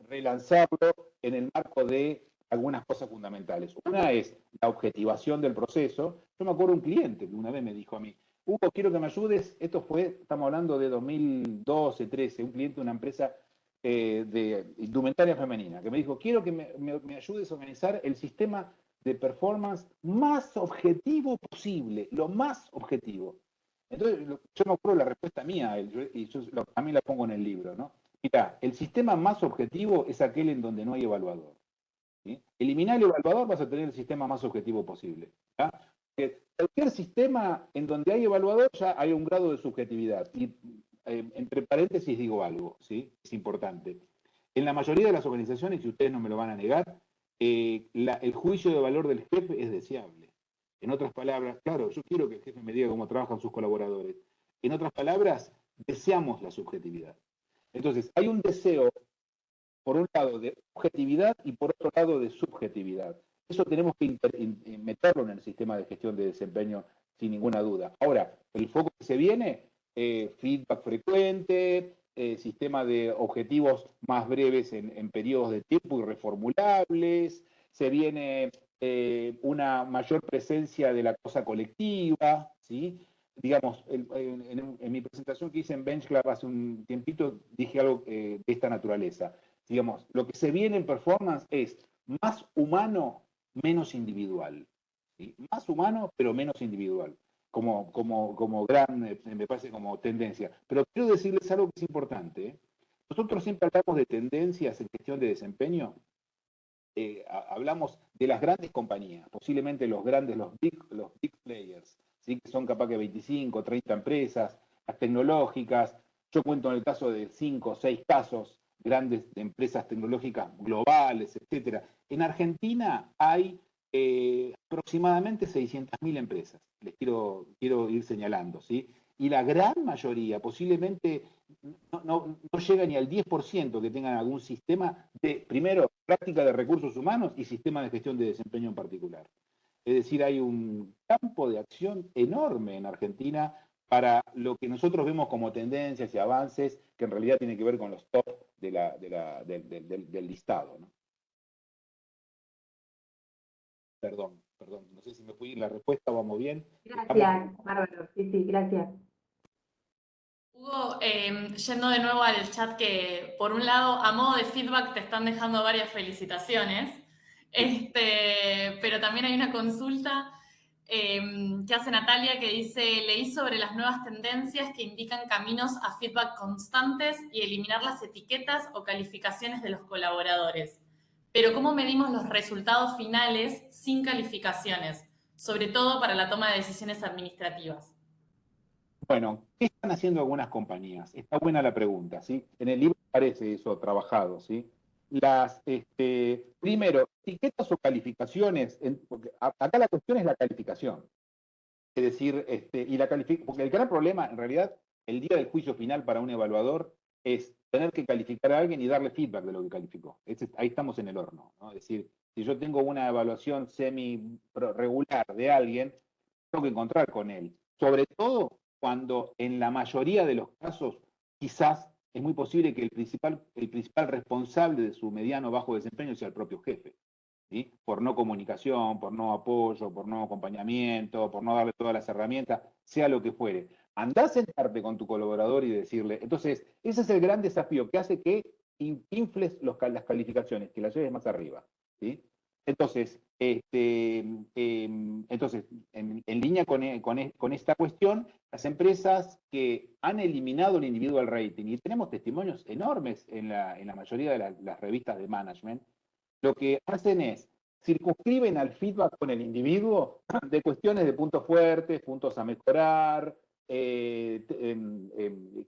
relanzarlo en el marco de algunas cosas fundamentales. Una es la objetivación del proceso. Yo me acuerdo un cliente que una vez me dijo a mí, Hugo, quiero que me ayudes, estamos hablando de 2012, 13, un cliente de una empresa de indumentaria femenina, que me dijo, quiero que me ayudes a organizar el sistema de performance más objetivo posible, lo más objetivo. Entonces, yo me acuerdo la respuesta mía, y yo también la pongo en el libro, ¿no? Mira, el sistema más objetivo es aquel en donde no hay evaluador. ¿Sí? Eliminar el evaluador, vas a tener el sistema más objetivo posible. ¿Ya? Cualquier sistema en donde hay evaluador ya hay un grado de subjetividad. Y entre paréntesis digo algo, ¿sí? Es importante. En la mayoría de las organizaciones, y ustedes no me lo van a negar, el juicio de valor del jefe es deseable. En otras palabras, claro, yo quiero que el jefe me diga cómo trabajan sus colaboradores. En otras palabras, deseamos la subjetividad. Entonces, hay un deseo, por un lado, de objetividad y por otro lado, de subjetividad. Eso tenemos que meterlo en el sistema de gestión de desempeño sin ninguna duda. Ahora, el foco que se viene, feedback frecuente, sistema de objetivos más breves en periodos de tiempo y reformulables, se viene una mayor presencia de la cosa colectiva, ¿sí? Digamos, en mi presentación que hice en BenchClub hace un tiempito, dije algo de esta naturaleza. Digamos, lo que se viene en performance es más humano, menos individual. ¿Sí? Más humano, pero menos individual. Como gran, me parece como tendencia. Pero quiero decirles algo que es importante. ¿Eh? Nosotros siempre hablamos de tendencias en gestión de desempeño. Hablamos de las grandes compañías, posiblemente los big players, ¿sí? Que son capaz que 25, 30 empresas, las tecnológicas. Yo cuento en el caso de 5 o 6 casos, grandes empresas tecnológicas globales, etcétera. En Argentina hay aproximadamente 600.000 empresas, les quiero ir señalando, ¿sí? Y la gran mayoría, posiblemente no llega ni al 10% que tengan algún sistema de, primero, práctica de recursos humanos y sistema de gestión de desempeño en particular. Es decir, hay un campo de acción enorme en Argentina para lo que nosotros vemos como tendencias y avances, que en realidad tiene que ver con los top del listado, ¿no? Perdón, no sé si me fui la respuesta, ¿vamos bien? Gracias, bárbaro. Sí, gracias. Hugo, yendo de nuevo al chat, que por un lado, a modo de feedback, te están dejando varias felicitaciones, pero también hay una consulta que hace Natalia que dice: leí sobre las nuevas tendencias que indican caminos a feedback constantes y eliminar las etiquetas o calificaciones de los colaboradores. Pero ¿cómo medimos los resultados finales sin calificaciones? Sobre todo para la toma de decisiones administrativas. Bueno, ¿qué están haciendo algunas compañías? Está buena la pregunta, ¿sí? En el libro aparece eso trabajado, ¿sí? Primero, etiquetas o calificaciones, porque acá la cuestión es la calificación. Es decir, porque el gran problema, en realidad, el día del juicio final para un evaluador es tener que calificar a alguien y darle feedback de lo que calificó. Ahí estamos en el horno, ¿no? Es decir, si yo tengo una evaluación semi-regular de alguien, tengo que encontrar con él. Sobre todo cuando en la mayoría de los casos quizás es muy posible que el principal responsable de su mediano o bajo desempeño sea el propio jefe, ¿sí? Por no comunicación, por no apoyo, por no acompañamiento, por no darle todas las herramientas, sea lo que fuere. Andá a sentarte con tu colaborador y decirle. Entonces, ese es el gran desafío que hace que infles las calificaciones, que las lleves más arriba, ¿sí? Entonces, en línea con esta cuestión, las empresas que han eliminado el individual rating, y tenemos testimonios enormes en la mayoría de las revistas de management, lo que hacen es circunscriben al feedback con el individuo de cuestiones de puntos fuertes, puntos a mejorar,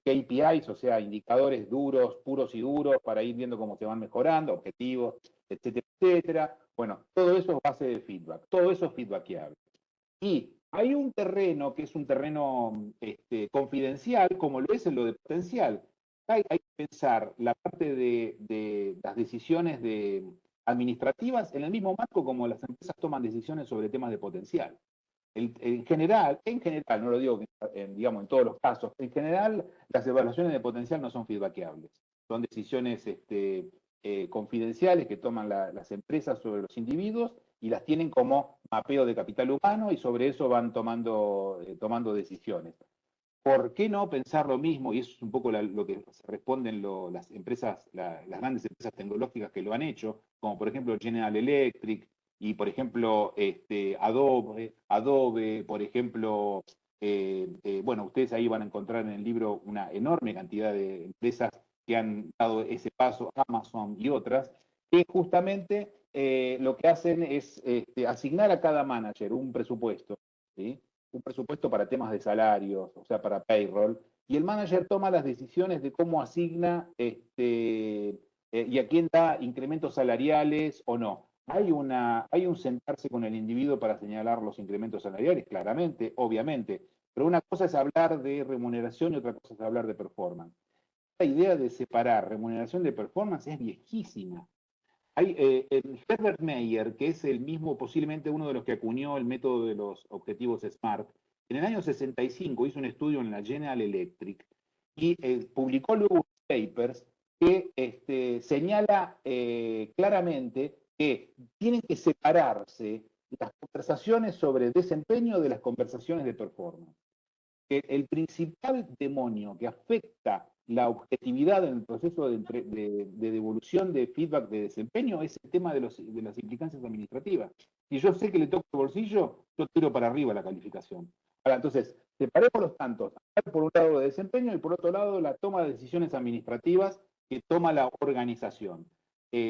KPIs, o sea, indicadores duros, puros y duros, para ir viendo cómo se van mejorando, objetivos, etcétera, etcétera. Bueno, todo eso es base de feedback, todo eso es feedbackable. Y hay un terreno que es un terreno confidencial, como lo es en lo de potencial. Hay que pensar la parte de las decisiones administrativas en el mismo marco como las empresas toman decisiones sobre temas de potencial. En general, no lo digo digamos en todos los casos, en general las evaluaciones de potencial no son feedbackables. Son decisiones confidenciales que toman las empresas sobre los individuos y las tienen como mapeo de capital humano y sobre eso van tomando decisiones. ¿Por qué no pensar lo mismo? Y eso es un poco lo que responden las empresas, las grandes empresas tecnológicas que lo han hecho, como por ejemplo General Electric y por ejemplo Adobe, por ejemplo, bueno, ustedes ahí van a encontrar en el libro una enorme cantidad de empresas que han dado ese paso, Amazon y otras, que justamente lo que hacen es asignar a cada manager un presupuesto, ¿sí? Un presupuesto para temas de salarios, o sea, para payroll, y el manager toma las decisiones de cómo asigna y a quién da incrementos salariales o no. Hay un sentarse con el individuo para señalar los incrementos salariales, claramente, obviamente, pero una cosa es hablar de remuneración y otra cosa es hablar de performance. La idea de separar remuneración de performance es viejísima. Hay Herbert Meyer, que es el mismo, posiblemente uno de los que acuñó el método de los objetivos SMART, en el año 65 hizo un estudio en la General Electric y publicó luego un papers que señala claramente que tienen que separarse las conversaciones sobre desempeño de las conversaciones de performance. Que el principal demonio que afecta la objetividad en el proceso de devolución de feedback de desempeño es el tema de las implicancias administrativas. Si yo sé que le toco el bolsillo, yo tiro para arriba la calificación. Ahora, entonces, separemos los tantos. Por un lado de desempeño y por otro lado la toma de decisiones administrativas que toma la organización.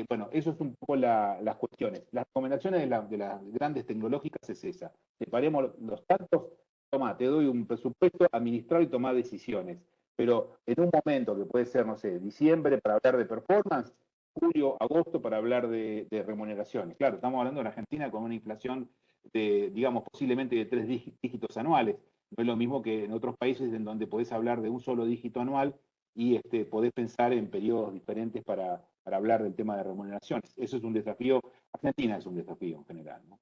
Bueno, eso es un poco las cuestiones. Las recomendaciones de las grandes tecnológicas es esa. Separemos los tantos. Toma, te doy un presupuesto, administrar y tomar decisiones. Pero en un momento que puede ser, no sé, diciembre para hablar de performance, julio, agosto para hablar de remuneraciones. Claro, estamos hablando de la Argentina con una inflación de, digamos, posiblemente de 3 dígitos anuales. No es lo mismo que en otros países en donde podés hablar de un solo dígito anual y podés pensar en periodos diferentes para hablar del tema de remuneraciones. Eso es un desafío. Argentina es un desafío en general, ¿no?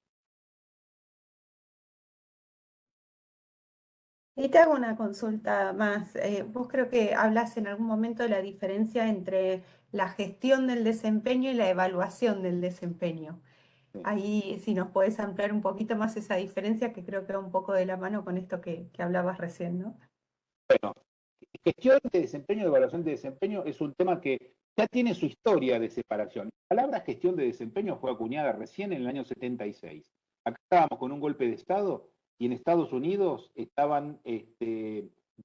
Y te hago una consulta más. Vos creo que hablas en algún momento de la diferencia entre la gestión del desempeño y la evaluación del desempeño. Sí. Ahí, si nos podés ampliar un poquito más esa diferencia, que creo que va un poco de la mano con esto que hablabas recién, ¿no? Bueno, gestión de desempeño, evaluación de desempeño es un tema que ya tiene su historia de separación. La palabra gestión de desempeño fue acuñada recién en el año 76. Acá estábamos con un golpe de Estado y en Estados Unidos estaban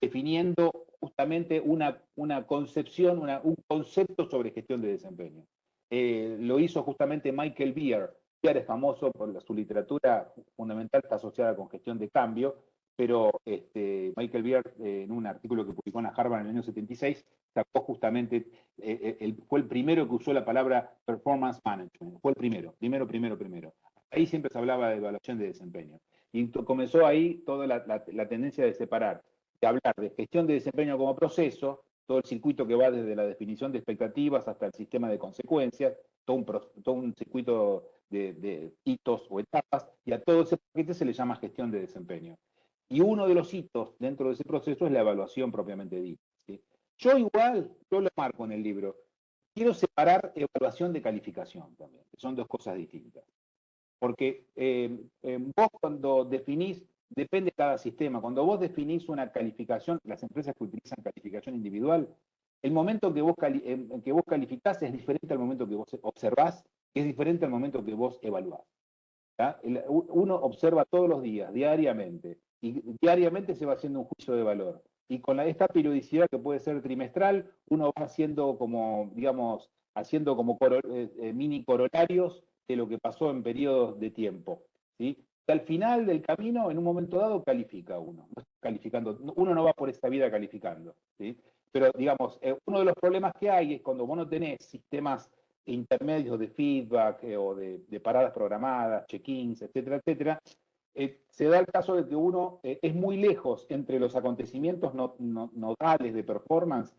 definiendo justamente una concepción, un concepto sobre gestión de desempeño. Lo hizo justamente Michael Beer. Beer es famoso por su literatura fundamental, está asociada con gestión de cambio, pero Michael Beer, en un artículo que publicó en la Harvard en el año 76, sacó justamente, fue el primero que usó la palabra performance management, fue el primero. Ahí siempre se hablaba de evaluación de desempeño. Y comenzó ahí toda la tendencia de separar, de hablar de gestión de desempeño como proceso, todo el circuito que va desde la definición de expectativas hasta el sistema de consecuencias, todo un circuito de hitos o etapas, y a todo ese paquete se le llama gestión de desempeño. Y uno de los hitos dentro de ese proceso es la evaluación propiamente dicha, ¿sí? Yo lo marco en el libro. Quiero separar evaluación de calificación también, que son dos cosas distintas. Porque vos cuando definís, depende de cada sistema, cuando vos definís una calificación, las empresas que utilizan calificación individual, el momento que vos calificás es diferente al momento que vos observás, que es diferente al momento que vos evaluás. ¿Ya? Uno observa todos los días, diariamente, y diariamente se va haciendo un juicio de valor. Y con esta periodicidad que puede ser trimestral, uno va haciendo como, digamos, mini corolarios de lo que pasó en periodos de tiempo, ¿sí? Y al final del camino, en un momento dado, califica uno. No está calificando, uno no va por esta vida calificando, ¿sí? Pero, digamos, uno de los problemas que hay es cuando vos no tenés sistemas intermedios de feedback o de paradas programadas, check-ins, etcétera, etcétera, se da el caso de que uno es muy lejos entre los acontecimientos nodales de performance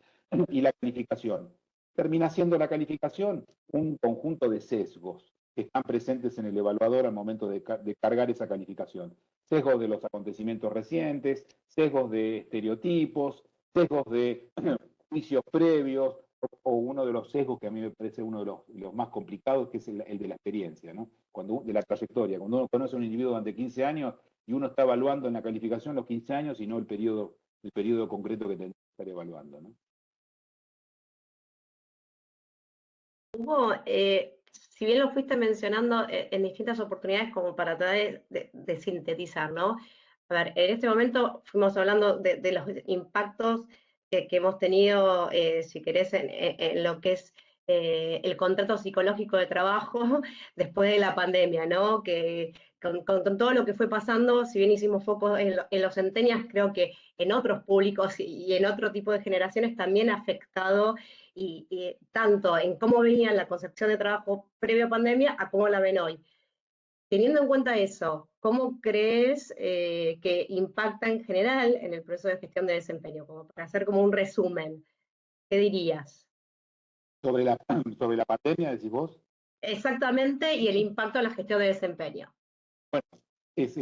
y la calificación. Termina siendo la calificación un conjunto de sesgos que están presentes en el evaluador al momento de cargar esa calificación. Sesgos de los acontecimientos recientes, sesgos de estereotipos, sesgos de juicios previos, o uno de los sesgos que a mí me parece uno de los más complicados, que es el de la experiencia, ¿no? De la trayectoria. Cuando uno conoce a un individuo durante 15 años y uno está evaluando en la calificación los 15 años y no el periodo concreto que tendría que estar evaluando, ¿no? Hugo, si bien lo fuiste mencionando en distintas oportunidades como para tratar de sintetizar, ¿no? A ver, en este momento fuimos hablando de los impactos que hemos tenido, si querés, en lo que es el contrato psicológico de trabajo después de la pandemia, ¿no? Que con todo lo que fue pasando, si bien hicimos foco en los centenias, creo que en otros públicos y en otro tipo de generaciones también ha afectado y tanto en cómo veían la concepción de trabajo previo a pandemia a cómo la ven hoy. Teniendo en cuenta eso, ¿cómo crees que impacta en general en el proceso de gestión de desempeño? Como para hacer como un resumen, ¿qué dirías? Sobre la pandemia, decís vos. Exactamente, y el impacto en la gestión de desempeño. Bueno, es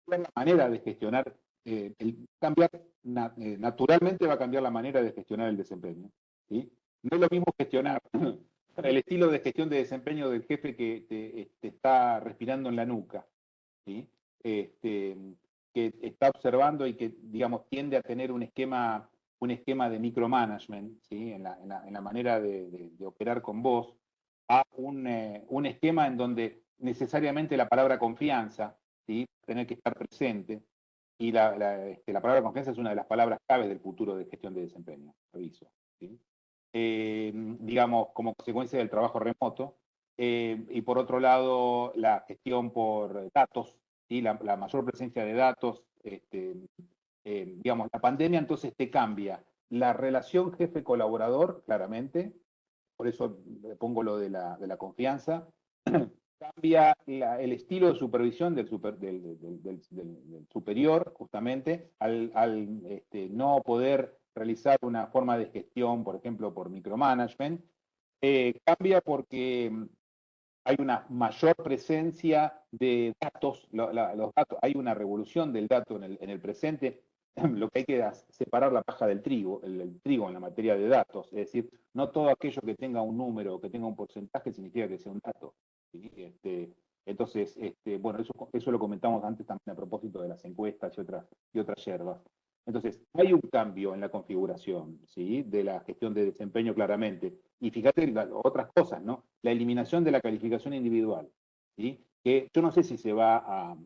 la manera de gestionar naturalmente va a cambiar la manera de gestionar el desempeño. ¿Sí? No es lo mismo gestionar el estilo de gestión de desempeño del jefe que te está respirando en la nuca, ¿sí? Que está observando y que, digamos, tiende a tener un esquema de micromanagement, ¿sí? en la manera de operar con vos, a un esquema en donde necesariamente la palabra confianza, ¿sí? Tener que estar presente, y la palabra confianza es una de las palabras claves del futuro de gestión de desempeño, aviso, ¿sí? Digamos, como consecuencia del trabajo remoto, y por otro lado, la gestión por datos, ¿sí? La mayor presencia de datos, digamos, la pandemia entonces te cambia la relación jefe-colaborador, claramente, por eso pongo lo de la confianza, cambia el estilo de supervisión del superior, justamente, al no poder realizar una forma de gestión, por ejemplo, por micromanagement, cambia porque hay una mayor presencia de datos, los datos, hay una revolución del dato en el presente, lo que hay que es separar la paja del trigo, el trigo en la materia de datos, es decir, no todo aquello que tenga un número, que tenga un porcentaje, significa que sea un dato. ¿Sí? Entonces, bueno, eso lo comentamos antes también a propósito de las encuestas y otras yerbas. Entonces, hay un cambio en la configuración, ¿sí? De la gestión de desempeño claramente. Y fíjate otras cosas, ¿no? La eliminación de la calificación individual, ¿sí? Que yo no sé si se va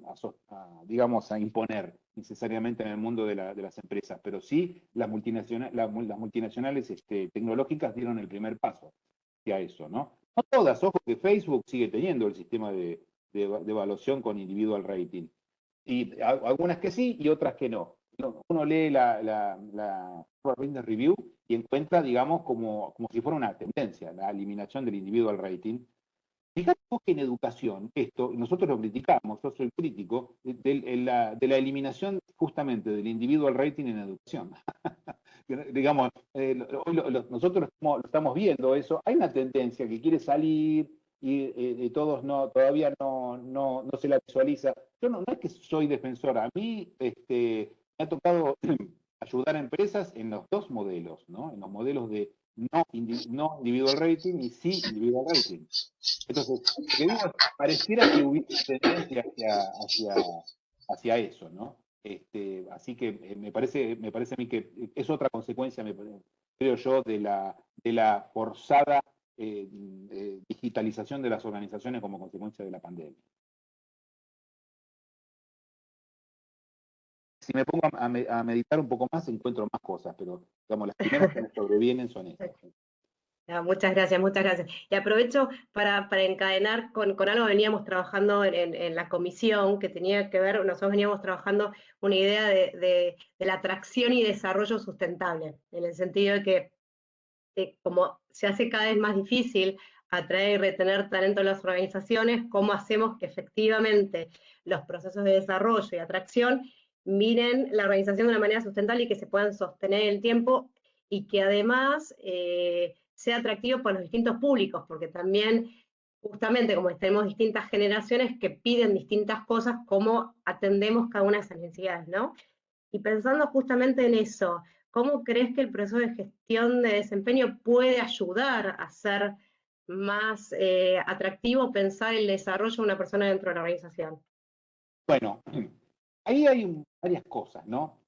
digamos, a imponer necesariamente en el mundo de las empresas, pero sí las multinacionales tecnológicas dieron el primer paso hacia eso, ¿no? No todas, ojo que Facebook sigue teniendo el sistema de evaluación con individual rating. Y algunas que sí y otras que no. Uno lee la Business Review y encuentra, digamos, como si fuera una tendencia, la eliminación del individual rating. Fíjate vos que en educación, esto, nosotros lo criticamos, yo soy crítico, de la eliminación justamente del individual rating en educación. Digamos, hoy nosotros lo estamos viendo eso, hay una tendencia que quiere salir y todos todavía no se la visualiza. Yo no es que soy defensora, a mí me ha tocado ayudar a empresas en los dos modelos, ¿no? En los modelos de no individual rating y sí individual rating. Entonces, lo que digo es, pareciera que hubiese tendencia hacia eso, ¿no? Así que me parece a mí que es otra consecuencia, creo yo, de la forzada digitalización de las organizaciones como consecuencia de la pandemia. Si me pongo a meditar un poco más, encuentro más cosas, pero digamos, las primeras que me sobrevienen son estas. Muchas gracias, muchas gracias. Y aprovecho para encadenar con algo que veníamos trabajando en la comisión, que tenía que ver, nosotros veníamos trabajando una idea de la atracción y desarrollo sustentable, en el sentido de que como se hace cada vez más difícil atraer y retener talento en las organizaciones, cómo hacemos que efectivamente los procesos de desarrollo y atracción miren la organización de una manera sustentable y que se puedan sostener en el tiempo y que además sea atractivo para los distintos públicos, porque también justamente como tenemos distintas generaciones que piden distintas cosas, cómo atendemos cada una de esas necesidades, ¿no? Y pensando justamente en eso, ¿cómo crees que el proceso de gestión de desempeño puede ayudar a ser más atractivo pensar el desarrollo de una persona dentro de la organización? Bueno, ahí hay varias cosas, ¿no?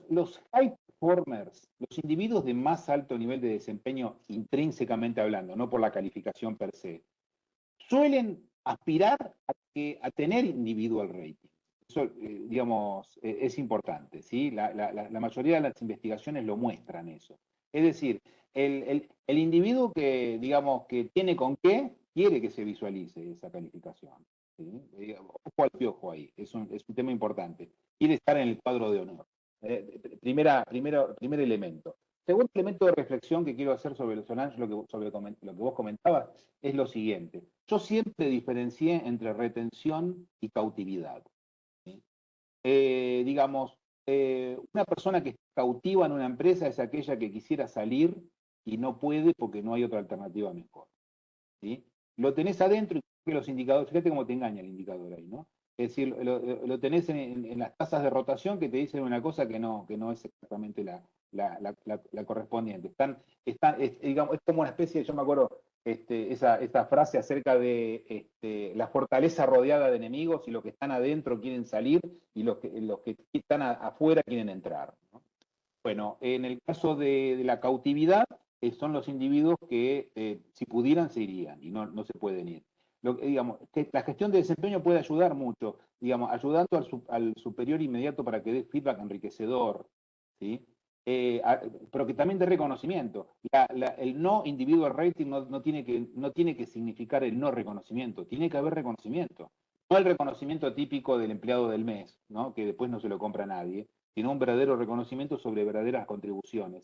Los high performers, los individuos de más alto nivel de desempeño intrínsecamente hablando, no por la calificación per se, suelen aspirar a tener individual rating. Eso, digamos, es importante, ¿sí? La mayoría de las investigaciones lo muestran eso. Es decir, el individuo que, digamos, que tiene con qué, quiere que se visualice esa calificación. ¿Sí? Ojo al piojo ahí, es un tema importante. Quiere estar en el cuadro de honor. Primer elemento. Segundo elemento de reflexión que quiero hacer sobre Solange, lo que vos comentabas, es lo siguiente. Yo siempre diferencié entre retención y cautividad. ¿Sí? Digamos, una persona que está cautiva en una empresa es aquella que quisiera salir y no puede porque no hay otra alternativa mejor. ¿Sí? Lo tenés adentro y los indicadores, fíjate cómo te engaña el indicador ahí, ¿no? Es decir, lo tenés en las tasas de rotación que te dicen una cosa que no es exactamente la correspondiente. Digamos, es como una especie, yo me acuerdo, esa frase acerca de la fortaleza rodeada de enemigos y los que están adentro quieren salir y los que están afuera quieren entrar, ¿no? Bueno, en el caso de la cautividad, son los individuos que si pudieran se irían y no se pueden ir. Digamos, que la gestión de desempeño puede ayudar mucho, digamos, ayudando al superior inmediato para que dé feedback enriquecedor, ¿sí? Pero que también dé reconocimiento. El no individual rating no tiene que significar el no reconocimiento, tiene que haber reconocimiento. No el reconocimiento típico del empleado del mes, ¿no? Que después no se lo compra nadie, sino un verdadero reconocimiento sobre verdaderas contribuciones.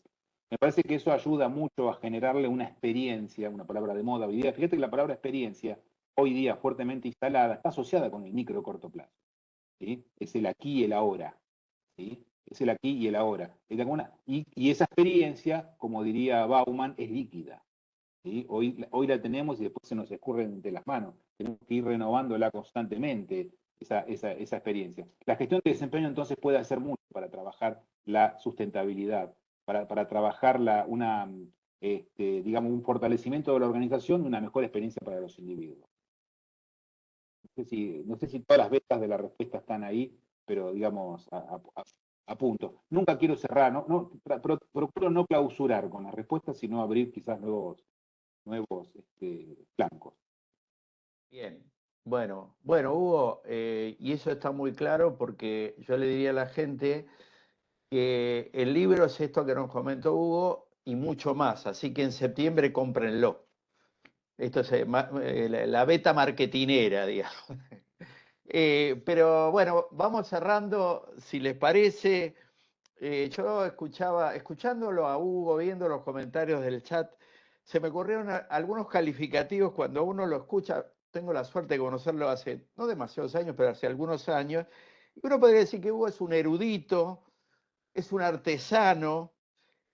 Me parece que eso ayuda mucho a generarle una experiencia, una palabra de moda hoy día. Fíjate que la palabra experiencia, hoy día fuertemente instalada, está asociada con el micro corto plazo, ¿sí? Es el aquí y el ahora, ¿sí? Es el aquí y el ahora. Y esa experiencia, como diría Bauman, es líquida, ¿sí? Hoy la tenemos y después se nos escurre de las manos. Tenemos que ir renovándola constantemente, esa experiencia. La gestión de desempeño entonces puede hacer mucho para trabajar la sustentabilidad, para trabajar digamos, un fortalecimiento de la organización y una mejor experiencia para los individuos. No sé si todas las vetas de la respuesta están ahí, pero digamos, a punto. Nunca quiero cerrar, procuro no clausurar con las respuestas, sino abrir quizás nuevos flancos. Bien, bueno, Hugo, y eso está muy claro porque yo le diría a la gente que el libro es esto que nos comentó Hugo y mucho más, así que en septiembre cómprenlo. Esto es la beta marketinera, digamos. Pero bueno, vamos cerrando, si les parece. Yo escuchándolo a Hugo, viendo los comentarios del chat, se me ocurrieron algunos calificativos cuando uno lo escucha. Tengo la suerte de conocerlo hace no demasiados años, pero hace algunos años. Y uno podría decir que Hugo es un erudito, es un artesano,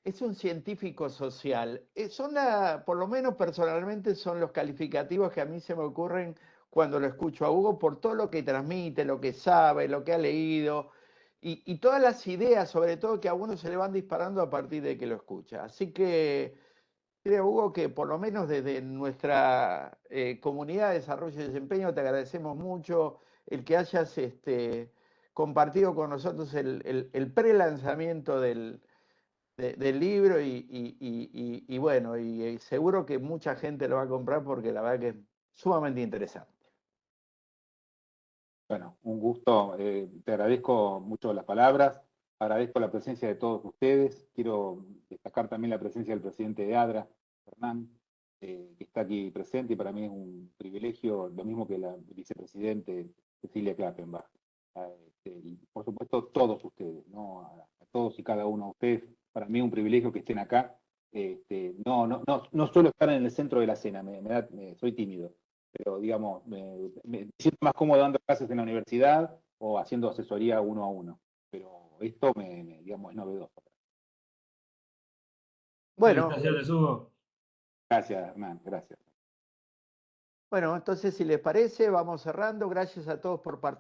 es un científico social. Por lo menos personalmente, son los calificativos que a mí se me ocurren cuando lo escucho a Hugo por todo lo que transmite, lo que sabe, lo que ha leído y todas las ideas, sobre todo, que a uno se le van disparando a partir de que lo escucha. Así que creo, Hugo, que por lo menos desde nuestra comunidad de desarrollo y desempeño te agradecemos mucho el que hayas compartido con nosotros el pre-lanzamiento del libro y bueno, y seguro que mucha gente lo va a comprar porque la verdad que es sumamente interesante. Bueno, un gusto. Te agradezco mucho las palabras, agradezco la presencia de todos ustedes. Quiero destacar también la presencia del presidente de ADRA, Hernán, que está aquí presente, y para mí es un privilegio, lo mismo que la vicepresidente Cecilia Klappenbach. Y por supuesto todos ustedes, ¿no? A todos y cada uno de ustedes, para mí es un privilegio que estén acá. No suelo estar en el centro de la escena, soy tímido, pero digamos, me siento más cómodo dando clases en la universidad o haciendo asesoría uno a uno, pero esto digamos, es novedoso. Bueno, felicitaciones, Hugo. Gracias, Hernán, gracias. Bueno, entonces si les parece, vamos cerrando. Gracias a todos por participar.